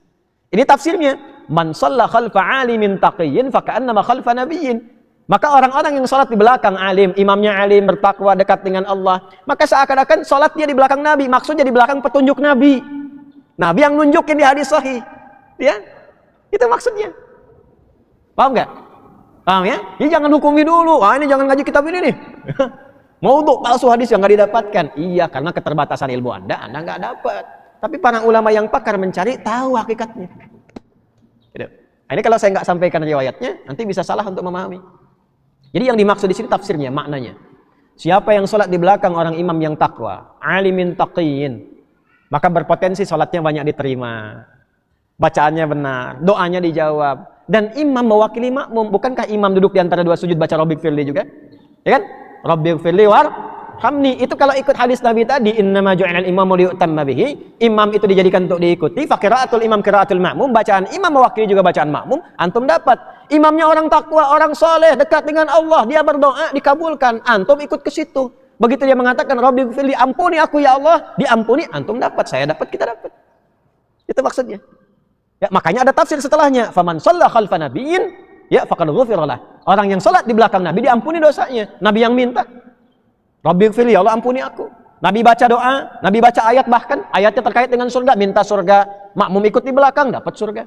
Ini tafsirnya. Man shalla khalfa alimin taqiyyin fa ka'annama khalfa nabiyyin. Maka orang-orang yang salat di belakang alim, imamnya alim, bertakwa, dekat dengan Allah, maka seakan-akan salat dia di belakang Nabi, maksudnya di belakang petunjuk Nabi. Nabi yang nunjukin di hadis sahih. Ya? Itu maksudnya. Paham nggak? Paham ya? Ini jangan hukumi dulu. Ah, ini jangan ngaji kitab ini nih. Mau untuk palsu hadis yang nggak didapatkan. Iya, karena keterbatasan ilmu Anda nggak dapat. Tapi para ulama yang pakar mencari tahu hakikatnya. Gitu. Nah, ini kalau saya nggak sampaikan riwayatnya, nanti bisa salah untuk memahami. Jadi yang dimaksud di sini tafsirnya, maknanya. Siapa yang sholat di belakang orang imam yang takwa, alimin taqiyyin, maka berpotensi sholatnya banyak diterima. Bacaannya benar, doanya dijawab. Dan imam mewakili makmum. Bukankah imam duduk di antara dua sujud baca Rabbighfirli juga? Ya kan? Rabbighfirli warhamni. Itu kalau ikut hadis Nabi tadi, innama ju'ilal imamu liyutamma bihi. Imam itu dijadikan untuk diikuti. Fa qiraatul imam qiraatul ma'mum. Bacaan imam mewakili juga bacaan makmum. Antum dapat. Imamnya orang takwa, orang soleh, dekat dengan Allah. Dia berdoa, dikabulkan. Antum ikut ke situ. Begitu dia mengatakan Rabbighfirli, ampuni aku ya Allah. Diampuni, antum dapat. Saya dapat, kita dapat. Itu maksudnya. Ya, makanya ada tafsir setelahnya. Faman shalla khalfa nabiyyin, ya faqad ghufira lah. Orang yang salat di belakang Nabi diampuni dosanya. Nabi yang minta. Rabbighfirli, ya Allah ampuni aku. Nabi baca doa, Nabi baca ayat, bahkan ayatnya terkait dengan surga, minta surga. Makmum ikut di belakang dapat surga.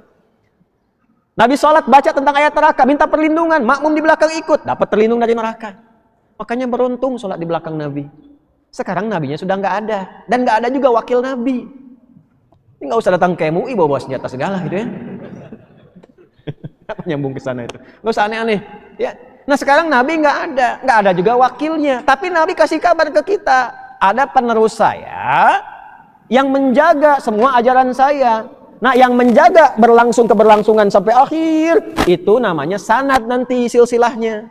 Nabi salat baca tentang ayat neraka, minta perlindungan, makmum di belakang ikut, dapat terlindung dari neraka. Makanya beruntung salat di belakang Nabi. Sekarang nabinya sudah nggak ada, dan nggak ada juga wakil Nabi. Ini nggak usah datang ke MUI bawa senjata segala gitu ya. Apa nyambung ke sana itu? Nggak usah aneh-aneh. Ya. Nah sekarang Nabi nggak ada juga wakilnya. Tapi Nabi kasih kabar ke kita, ada penerus saya yang menjaga semua ajaran saya. Nah yang menjaga keberlangsungan sampai akhir, itu namanya sanad nanti silsilahnya.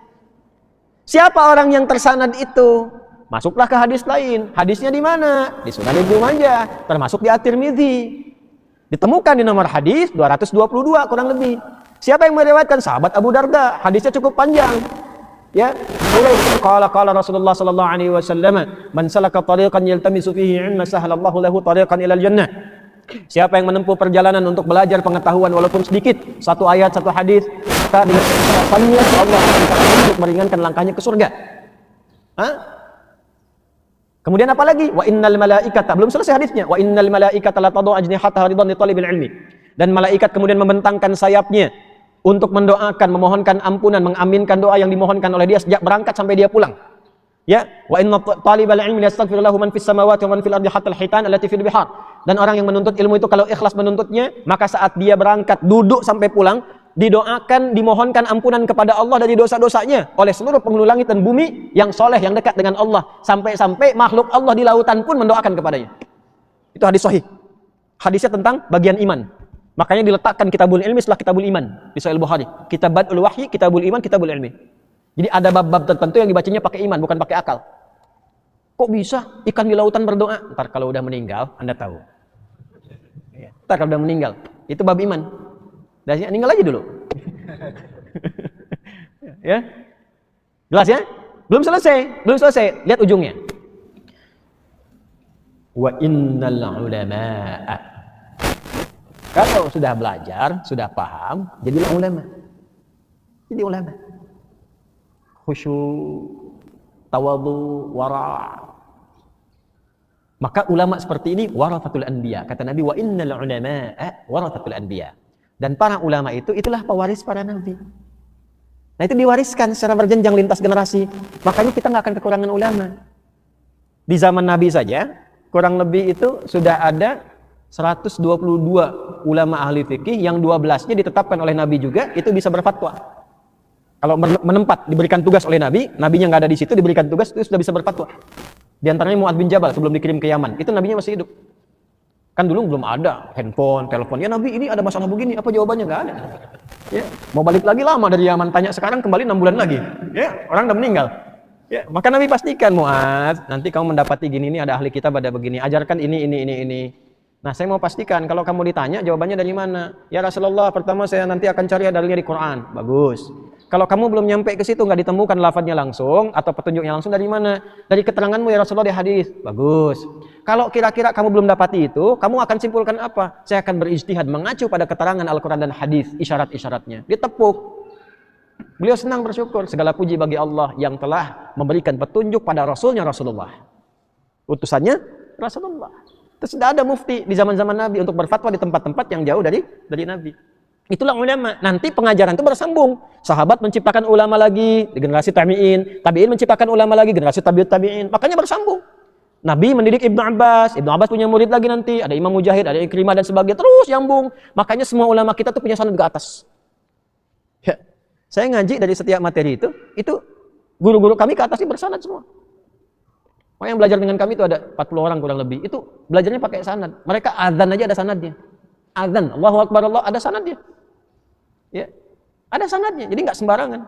Siapa orang yang tersanad itu? Masuklah ke hadis lain. Hadisnya di mana? Di Sunan Ibnu Majah, termasuk di At-Tirmidzi. Ditemukan di nomor hadis 222 kurang lebih. Siapa yang meriwayatkan? Sahabat Abu Darda. Hadisnya cukup panjang. Ya, qala Rasulullah sallallahu alaihi wasallam, "Man salaka tariqan yaltamisu fihi 'ilman sahalallahu lahu tariqan ilal jannah." Siapa yang menempuh perjalanan untuk belajar pengetahuan walaupun sedikit, satu ayat, satu hadis, maka dengan harapannya Allah akan untuk meringankan langkahnya ke surga. Hah? Kemudian apa lagi? Wa innal malaikata, belum selesai hadisnya. Wa innal malaikata la tad'u ajnihataha ridan li talibil ilmi. Dan malaikat kemudian membentangkan sayapnya untuk mendoakan, memohonkan ampunan, mengaminkan doa yang dimohonkan oleh dia sejak berangkat sampai dia pulang. Ya, wa inna talibal ilmi yastaghfir lahu man fis samawati wa man fil ardi hatta al-hitan allati fil bihar. Dan orang yang menuntut ilmu itu kalau ikhlas menuntutnya, maka saat dia berangkat duduk sampai pulang, didoakan, dimohonkan ampunan kepada Allah dari dosa-dosanya oleh seluruh penghulu langit dan bumi yang soleh, yang dekat dengan Allah, sampai-sampai makhluk Allah di lautan pun mendoakan kepadanya. Itu hadis sahih. Hadisnya tentang bagian iman. Makanya diletakkan kitabul ilmi setelah kitabul iman di Sahih Bukhari. Kitabul wahyi, kitabul iman, kitabul ilmi. Jadi ada bab-bab tertentu yang dibacanya pakai iman, bukan pakai akal. Kok bisa ikan di lautan berdoa? Ntar kalau udah meninggal, Anda tahu. Ntar kalau udah meninggal, itu bab iman. Dan meninggal aja dulu. Ya, jelas ya? Belum selesai. Lihat ujungnya. Wa innal ulama'a. Kalau sudah belajar, sudah paham, jadilah ulama. Jadi ulama. Khusyuk, tawadhu, wara'. Maka ulama seperti ini warathatul anbiya. Kata Nabi, wa innal ulama'a warathatul anbiya. Dan para ulama itulah pewaris para nabi. Nah, itu diwariskan secara berjenjang lintas generasi. Makanya kita nggak akan kekurangan ulama. Di zaman Nabi saja, kurang lebih itu sudah ada 122 ulama ahli fikih, yang 12-nya ditetapkan oleh Nabi juga, itu bisa berfatwa. Kalau menempat, diberikan tugas oleh Nabi, Nabinya nggak ada di situ, diberikan tugas, itu sudah bisa berfatwa. Di antaranya Mu'adz bin Jabal sebelum dikirim ke Yaman, itu Nabinya masih hidup. Kan dulu belum ada handphone, telepon. Ya Nabi, ini ada masalah begini, apa jawabannya? Nggak ada. Ya, mau balik lagi lama dari Yaman, tanya sekarang, kembali 6 bulan lagi. Ya, orang udah meninggal. Ya, maka Nabi pastikan, Mu'adz, nanti kamu mendapati gini, ini ada ahli kita pada begini, ajarkan ini. Nah, saya mau pastikan, kalau kamu ditanya, jawabannya dari mana? Ya Rasulullah, pertama saya nanti akan cari dalilnya di Quran. Bagus. Kalau kamu belum nyampe ke situ, nggak ditemukan lafadznya langsung, atau petunjuknya langsung, dari mana? Dari keteranganmu ya Rasulullah di hadis. Bagus. Kalau kira-kira kamu belum dapati itu, kamu akan simpulkan apa? Saya akan berijtihad mengacu pada keterangan Al-Quran dan hadis, isyarat-isyaratnya. Ditepuk. Beliau senang bersyukur, segala puji bagi Allah yang telah memberikan petunjuk pada Rasulnya Rasulullah. Utusannya Rasulullah. Terus tidak ada mufti di zaman-zaman Nabi untuk berfatwa di tempat-tempat yang jauh dari Nabi. Itulah ulama. Nanti pengajaran itu bersambung. Sahabat menciptakan ulama lagi di generasi tabi'in. Tabi'in menciptakan ulama lagi generasi tabi'ut tabi'in. Makanya bersambung. Nabi mendidik Ibnu Abbas. Ibnu Abbas punya murid lagi nanti. Ada Imam Mujahid, ada Ikrimah dan sebagainya. Terus nyambung. Makanya semua ulama kita tuh punya sanad ke atas. Ya. Saya ngaji dari setiap materi itu guru-guru kami ke atasnya bersanad semua. Yang belajar dengan kami itu ada 40 orang kurang lebih. Itu belajarnya pakai sanad. Mereka azan aja ada sanadnya. Azan, Allahu Akbar Allah, ada sanadnya. Ya. Ada sanadnya. Jadi nggak sembarangan.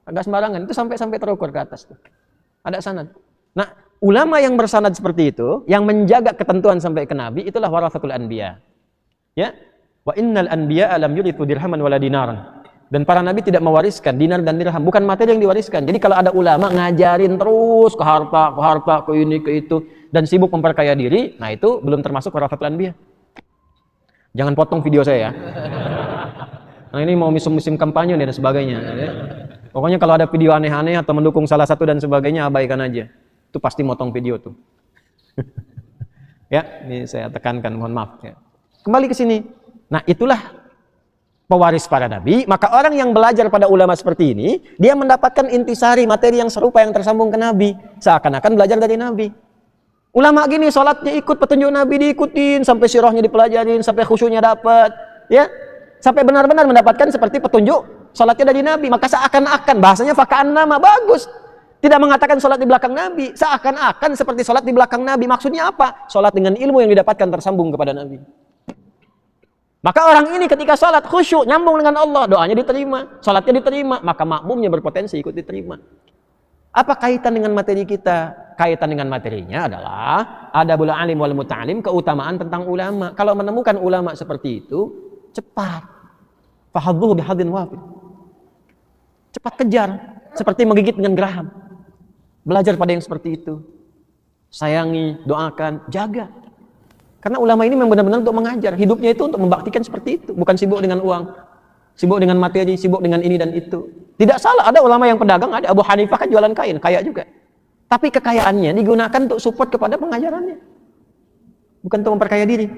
Enggak sembarangan. Itu sampai terukur ke atas tuh. Ada sanad. Nah, ulama yang bersanad seperti itu, yang menjaga ketentuan sampai ke Nabi, itulah warathatul anbiya. Ya. Wa innal anbiya lam yurithu dirhaman wala dinaran. Dan para nabi tidak mewariskan dinar dan dirham, bukan materi yang diwariskan. Jadi kalau ada ulama ngajarin terus ke harta, ke ini, ke itu, dan sibuk memperkaya diri, nah itu belum termasuk warathatul anbiya. Jangan potong video saya ya. Nah ini mau musim kampanye dan sebagainya. Ya. Pokoknya kalau ada video aneh-aneh atau mendukung salah satu dan sebagainya, abaikan aja. Itu pasti motong video tuh. Ya, ini saya tekankan, mohon maaf. Ya. Kembali ke sini. Nah itulah pewaris para nabi. Maka orang yang belajar pada ulama seperti ini, dia mendapatkan intisari materi yang serupa yang tersambung ke nabi, seakan-akan belajar dari nabi. Ulama gini sholatnya ikut petunjuk nabi, diikutin sampai sirahnya dipelajarin, sampai khusyuknya dapat, ya, sampai benar-benar mendapatkan seperti petunjuk sholatnya dari nabi. Maka seakan-akan, bahasanya faka'annama, bagus, tidak mengatakan sholat di belakang nabi, seakan-akan seperti sholat di belakang nabi. Maksudnya apa? Sholat dengan ilmu yang didapatkan tersambung kepada nabi. Maka orang ini ketika sholat khusyuk, nyambung dengan Allah, doanya diterima, sholatnya diterima, maka makmumnya berpotensi ikut diterima. Apa kaitan dengan materi kita? Kaitan dengan materinya adalah adabul alim wal muta'alim, keutamaan tentang ulama. Kalau menemukan ulama seperti itu, cepat. Fahadzuhu bihadzin wafid. Cepat kejar, seperti menggigit dengan geraham. Belajar pada yang seperti itu. Sayangi, doakan, jaga. Karena ulama ini memang benar-benar untuk mengajar. Hidupnya itu untuk membaktikan seperti itu. Bukan sibuk dengan uang, sibuk dengan materi, sibuk dengan ini dan itu. Tidak salah, ada ulama yang pedagang, ada. Abu Hanifah kan jualan kain, kaya juga. Tapi kekayaannya digunakan untuk support kepada pengajarannya. Bukan untuk memperkaya diri.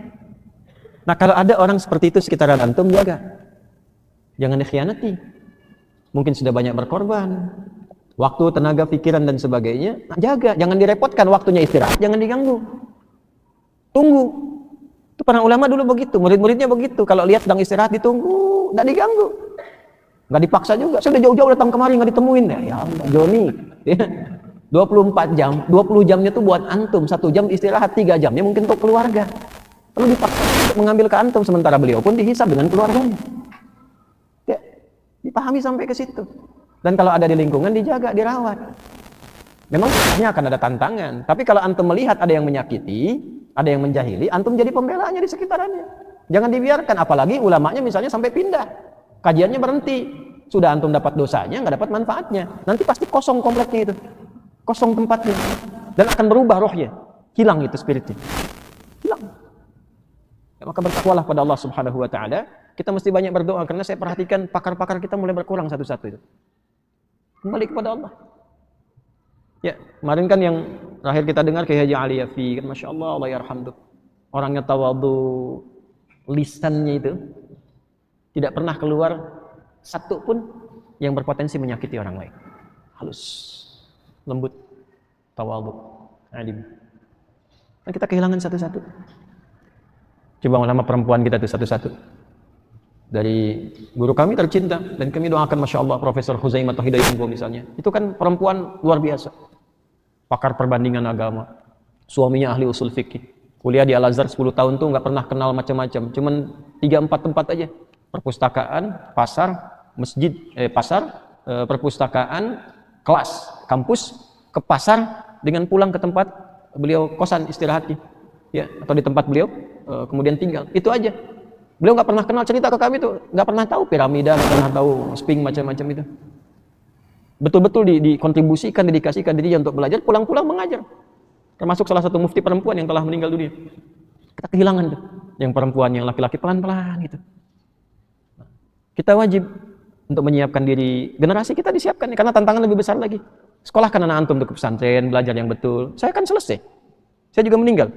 Nah kalau ada orang seperti itu sekitaran antum, jaga. Jangan dikhianati. Mungkin sudah banyak berkorban. Waktu, tenaga, pikiran dan sebagainya. Nah, jaga, jangan direpotkan, waktunya istirahat, jangan diganggu. Tunggu. Itu para ulama dulu begitu, murid-muridnya begitu. Kalau lihat sedang istirahat ditunggu, nggak diganggu, nggak dipaksa juga. Saya udah jauh-jauh datang kemari nggak ditemuin. Ya Allah, Joni. Ya. 24 jam, 20 jamnya tuh buat antum, 1 jam istirahat, 3 jamnya mungkin untuk keluarga. Lalu dipaksa untuk mengambil ke antum, sementara beliau pun dihisab dengan keluarganya. Ya, dipahami sampai ke situ. Dan kalau ada di lingkungan, dijaga, dirawat. Memang sebenarnya akan ada tantangan. Tapi kalau antum melihat ada yang menyakiti, ada yang menjahili, antum jadi pembelaannya di sekitarannya. Jangan dibiarkan, apalagi ulamanya misalnya sampai pindah. Kajiannya berhenti. Sudah antum dapat dosanya, nggak dapat manfaatnya. Nanti pasti kosong kompleknya itu. Kosong tempatnya. Dan akan berubah rohnya. Hilang itu spiritnya. Hilang. Ya, maka bertakwalah pada Allah Subhanahu wa Ta'ala. Kita mesti banyak berdoa, karena saya perhatikan pakar-pakar kita mulai berkurang satu-satu itu. Kembali kepada Allah. Ya, kemarin kan yang terakhir kita dengar Kiai Haji Ali Yafi, kan Masya Allah, Allah yarhamduh. Orangnya tawadhu, lisannya itu tidak pernah keluar satu pun yang berpotensi menyakiti orang lain. Halus, lembut, tawadhu, alim. Dan kita kehilangan satu-satu. Coba nama perempuan kita itu satu-satu. Dari guru kami tercinta, dan kami doakan Masya Allah Profesor Huzaimah Hidayatullah misalnya, itu kan perempuan luar biasa, pakar perbandingan agama, suaminya ahli usul fikih, kuliah di Al-Azhar 10 tahun tuh nggak pernah kenal macam-macam, cuman 3-4 tempat aja, perpustakaan, pasar, masjid, perpustakaan, kelas, kampus, ke pasar, dengan pulang ke tempat beliau kosan istirahatnya, ya, atau di tempat beliau kemudian tinggal, itu aja. Beliau nggak pernah kenal, cerita ke kami tuh nggak pernah tahu piramida, nggak pernah tahu sphinx macam-macam itu. Betul-betul dikontribusikan, dedikasikan dirinya untuk belajar, pulang-pulang mengajar. Termasuk salah satu mufti perempuan yang telah meninggal dunia. Kita kehilangan tuh, yang perempuan, yang laki-laki pelan-pelan gitu. Kita wajib untuk menyiapkan diri, generasi kita disiapkan karena tantangan lebih besar lagi. Sekolahkan anak antum untuk ke pesantren, belajar yang betul. Saya kan selesai, saya juga meninggal.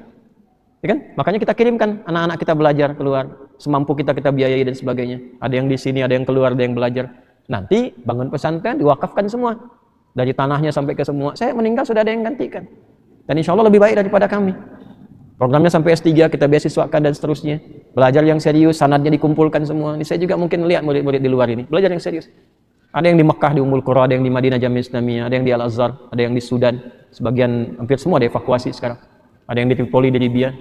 Ya kan? Makanya kita kirimkan anak-anak kita belajar keluar, semampu kita biayai dan sebagainya. Ada yang di sini, ada yang keluar, ada yang belajar. Nanti bangun pesantren diwakafkan semua, dari tanahnya sampai ke semua. Saya meninggal sudah ada yang gantikan. Dan insya Allah lebih baik daripada kami. Programnya sampai S3 kita beasiswakan dan seterusnya. Belajar yang serius, sanadnya dikumpulkan semua. Ini saya juga mungkin lihat murid-murid di luar ini belajar yang serius. Ada yang di Mekah di Ummul Qura, ada yang di Madinah Jamiah Islamiyah, ada yang di Al-Azhar, ada yang di Sudan. Sebagian hampir semua dievakuasi sekarang. Ada yang di Tripoli, di Libya.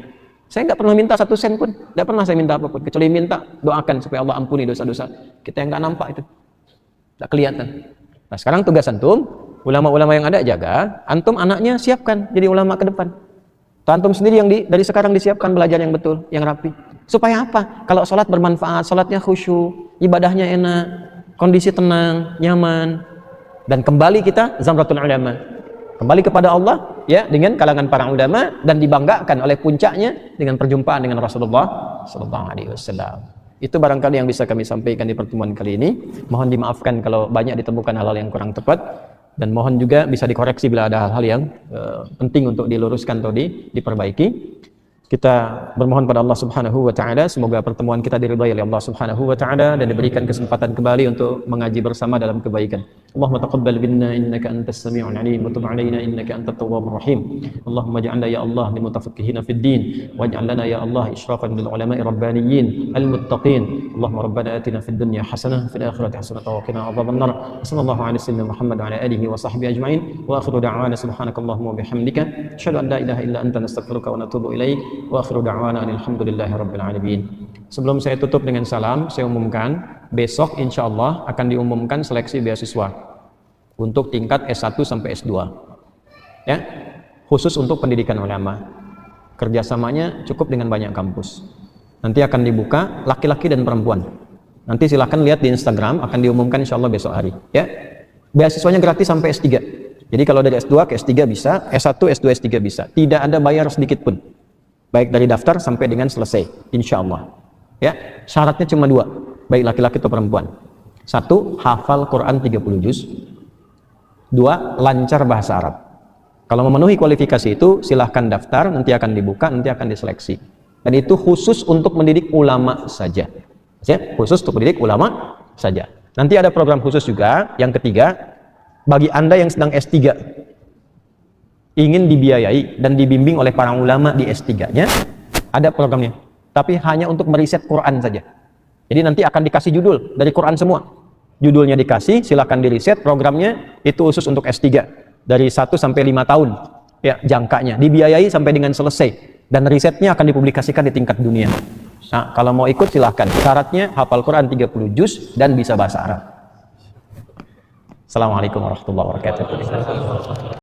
Saya nggak pernah minta 1 sen pun, nggak pernah saya minta apapun, kecuali minta doakan supaya Allah ampuni dosa-dosa kita yang nggak nampak itu, nggak kelihatan. Nah sekarang tugas antum, ulama-ulama yang ada jaga, antum anaknya siapkan jadi ulama ke depan. Antum sendiri yang dari sekarang disiapkan belajar yang betul, yang rapi. Supaya apa? Kalau sholat bermanfaat, sholatnya khusyuk, ibadahnya enak, kondisi tenang, nyaman, dan kembali kita zamratul ulama. Kembali kepada Allah ya dengan kalangan para ulama dan dibanggakan oleh puncaknya dengan perjumpaan dengan Rasulullah sallallahu alaihi wasallam. Itu barangkali yang bisa kami sampaikan di pertemuan kali ini. Mohon dimaafkan kalau banyak ditemukan hal-hal yang kurang tepat, dan mohon juga bisa dikoreksi bila ada hal-hal yang penting untuk diluruskan atau diperbaiki. Kita bermohon pada Allah Subhanahu wa taala semoga pertemuan kita diridhai oleh Allah Subhanahu wa taala dan diberikan kesempatan kembali untuk mengaji bersama dalam kebaikan. Allahumma taqabbal minna innaka antas sami'ul 'alim wa tub 'alaina innaka antat tawwabur rahim. Allahumma ij'alna ya Allah lil mutafaqqihina fid din waj'al lana ya Allah isyrafan lil ulama'i rabbaniyyin al muttaqin. Allahumma rabbana atina fid dunya hasanah fil akhirati hasanah wa qina adzaban nar. Sallallahu alaihi wasallam Muhammad wa ala alihi wa sahbihi ajma'in. Wa akhiru da'wana subhanakallahumma wa bihamdika asyhadu an la ilaha illa anta nastaghfiruka wa natubu ilaik. Wa akhiru da'wana alhamdulillahi rabbil alamin. Sebelum saya tutup dengan salam, saya umumkan besok insyaallah akan diumumkan seleksi beasiswa untuk tingkat S1 sampai S2 ya, khusus untuk pendidikan ulama. Kerjasamanya cukup dengan banyak kampus. Nanti akan dibuka laki-laki dan perempuan. Nanti silakan lihat di Instagram, akan diumumkan insyaallah besok hari ya. Beasiswanya gratis sampai S3. Jadi kalau dari S2 ke S3 bisa, S1, S2, S3 bisa. Tidak ada bayar sedikit pun. Baik dari daftar sampai dengan selesai, insya Allah. Ya, syaratnya cuma 2, baik laki-laki atau perempuan. 1, hafal Quran 30 juz. 2, lancar bahasa Arab. Kalau memenuhi kualifikasi itu, silahkan daftar, nanti akan dibuka, nanti akan diseleksi. Dan itu khusus untuk mendidik ulama saja. Ya, khusus untuk mendidik ulama saja. Nanti ada program khusus juga, yang ketiga, bagi Anda yang sedang S3, ingin dibiayai dan dibimbing oleh para ulama di S3-nya, ada programnya. Tapi hanya untuk meriset Quran saja. Jadi nanti akan dikasih judul dari Quran semua. Judulnya dikasih, silakan diriset, programnya itu khusus untuk S3. Dari 1 sampai 5 tahun ya jangkanya. Dibiayai sampai dengan selesai. Dan risetnya akan dipublikasikan di tingkat dunia. Nah, kalau mau ikut silahkan. Syaratnya hafal Quran 30 juz dan bisa bahasa Arab. Assalamualaikum warahmatullahi wabarakatuh.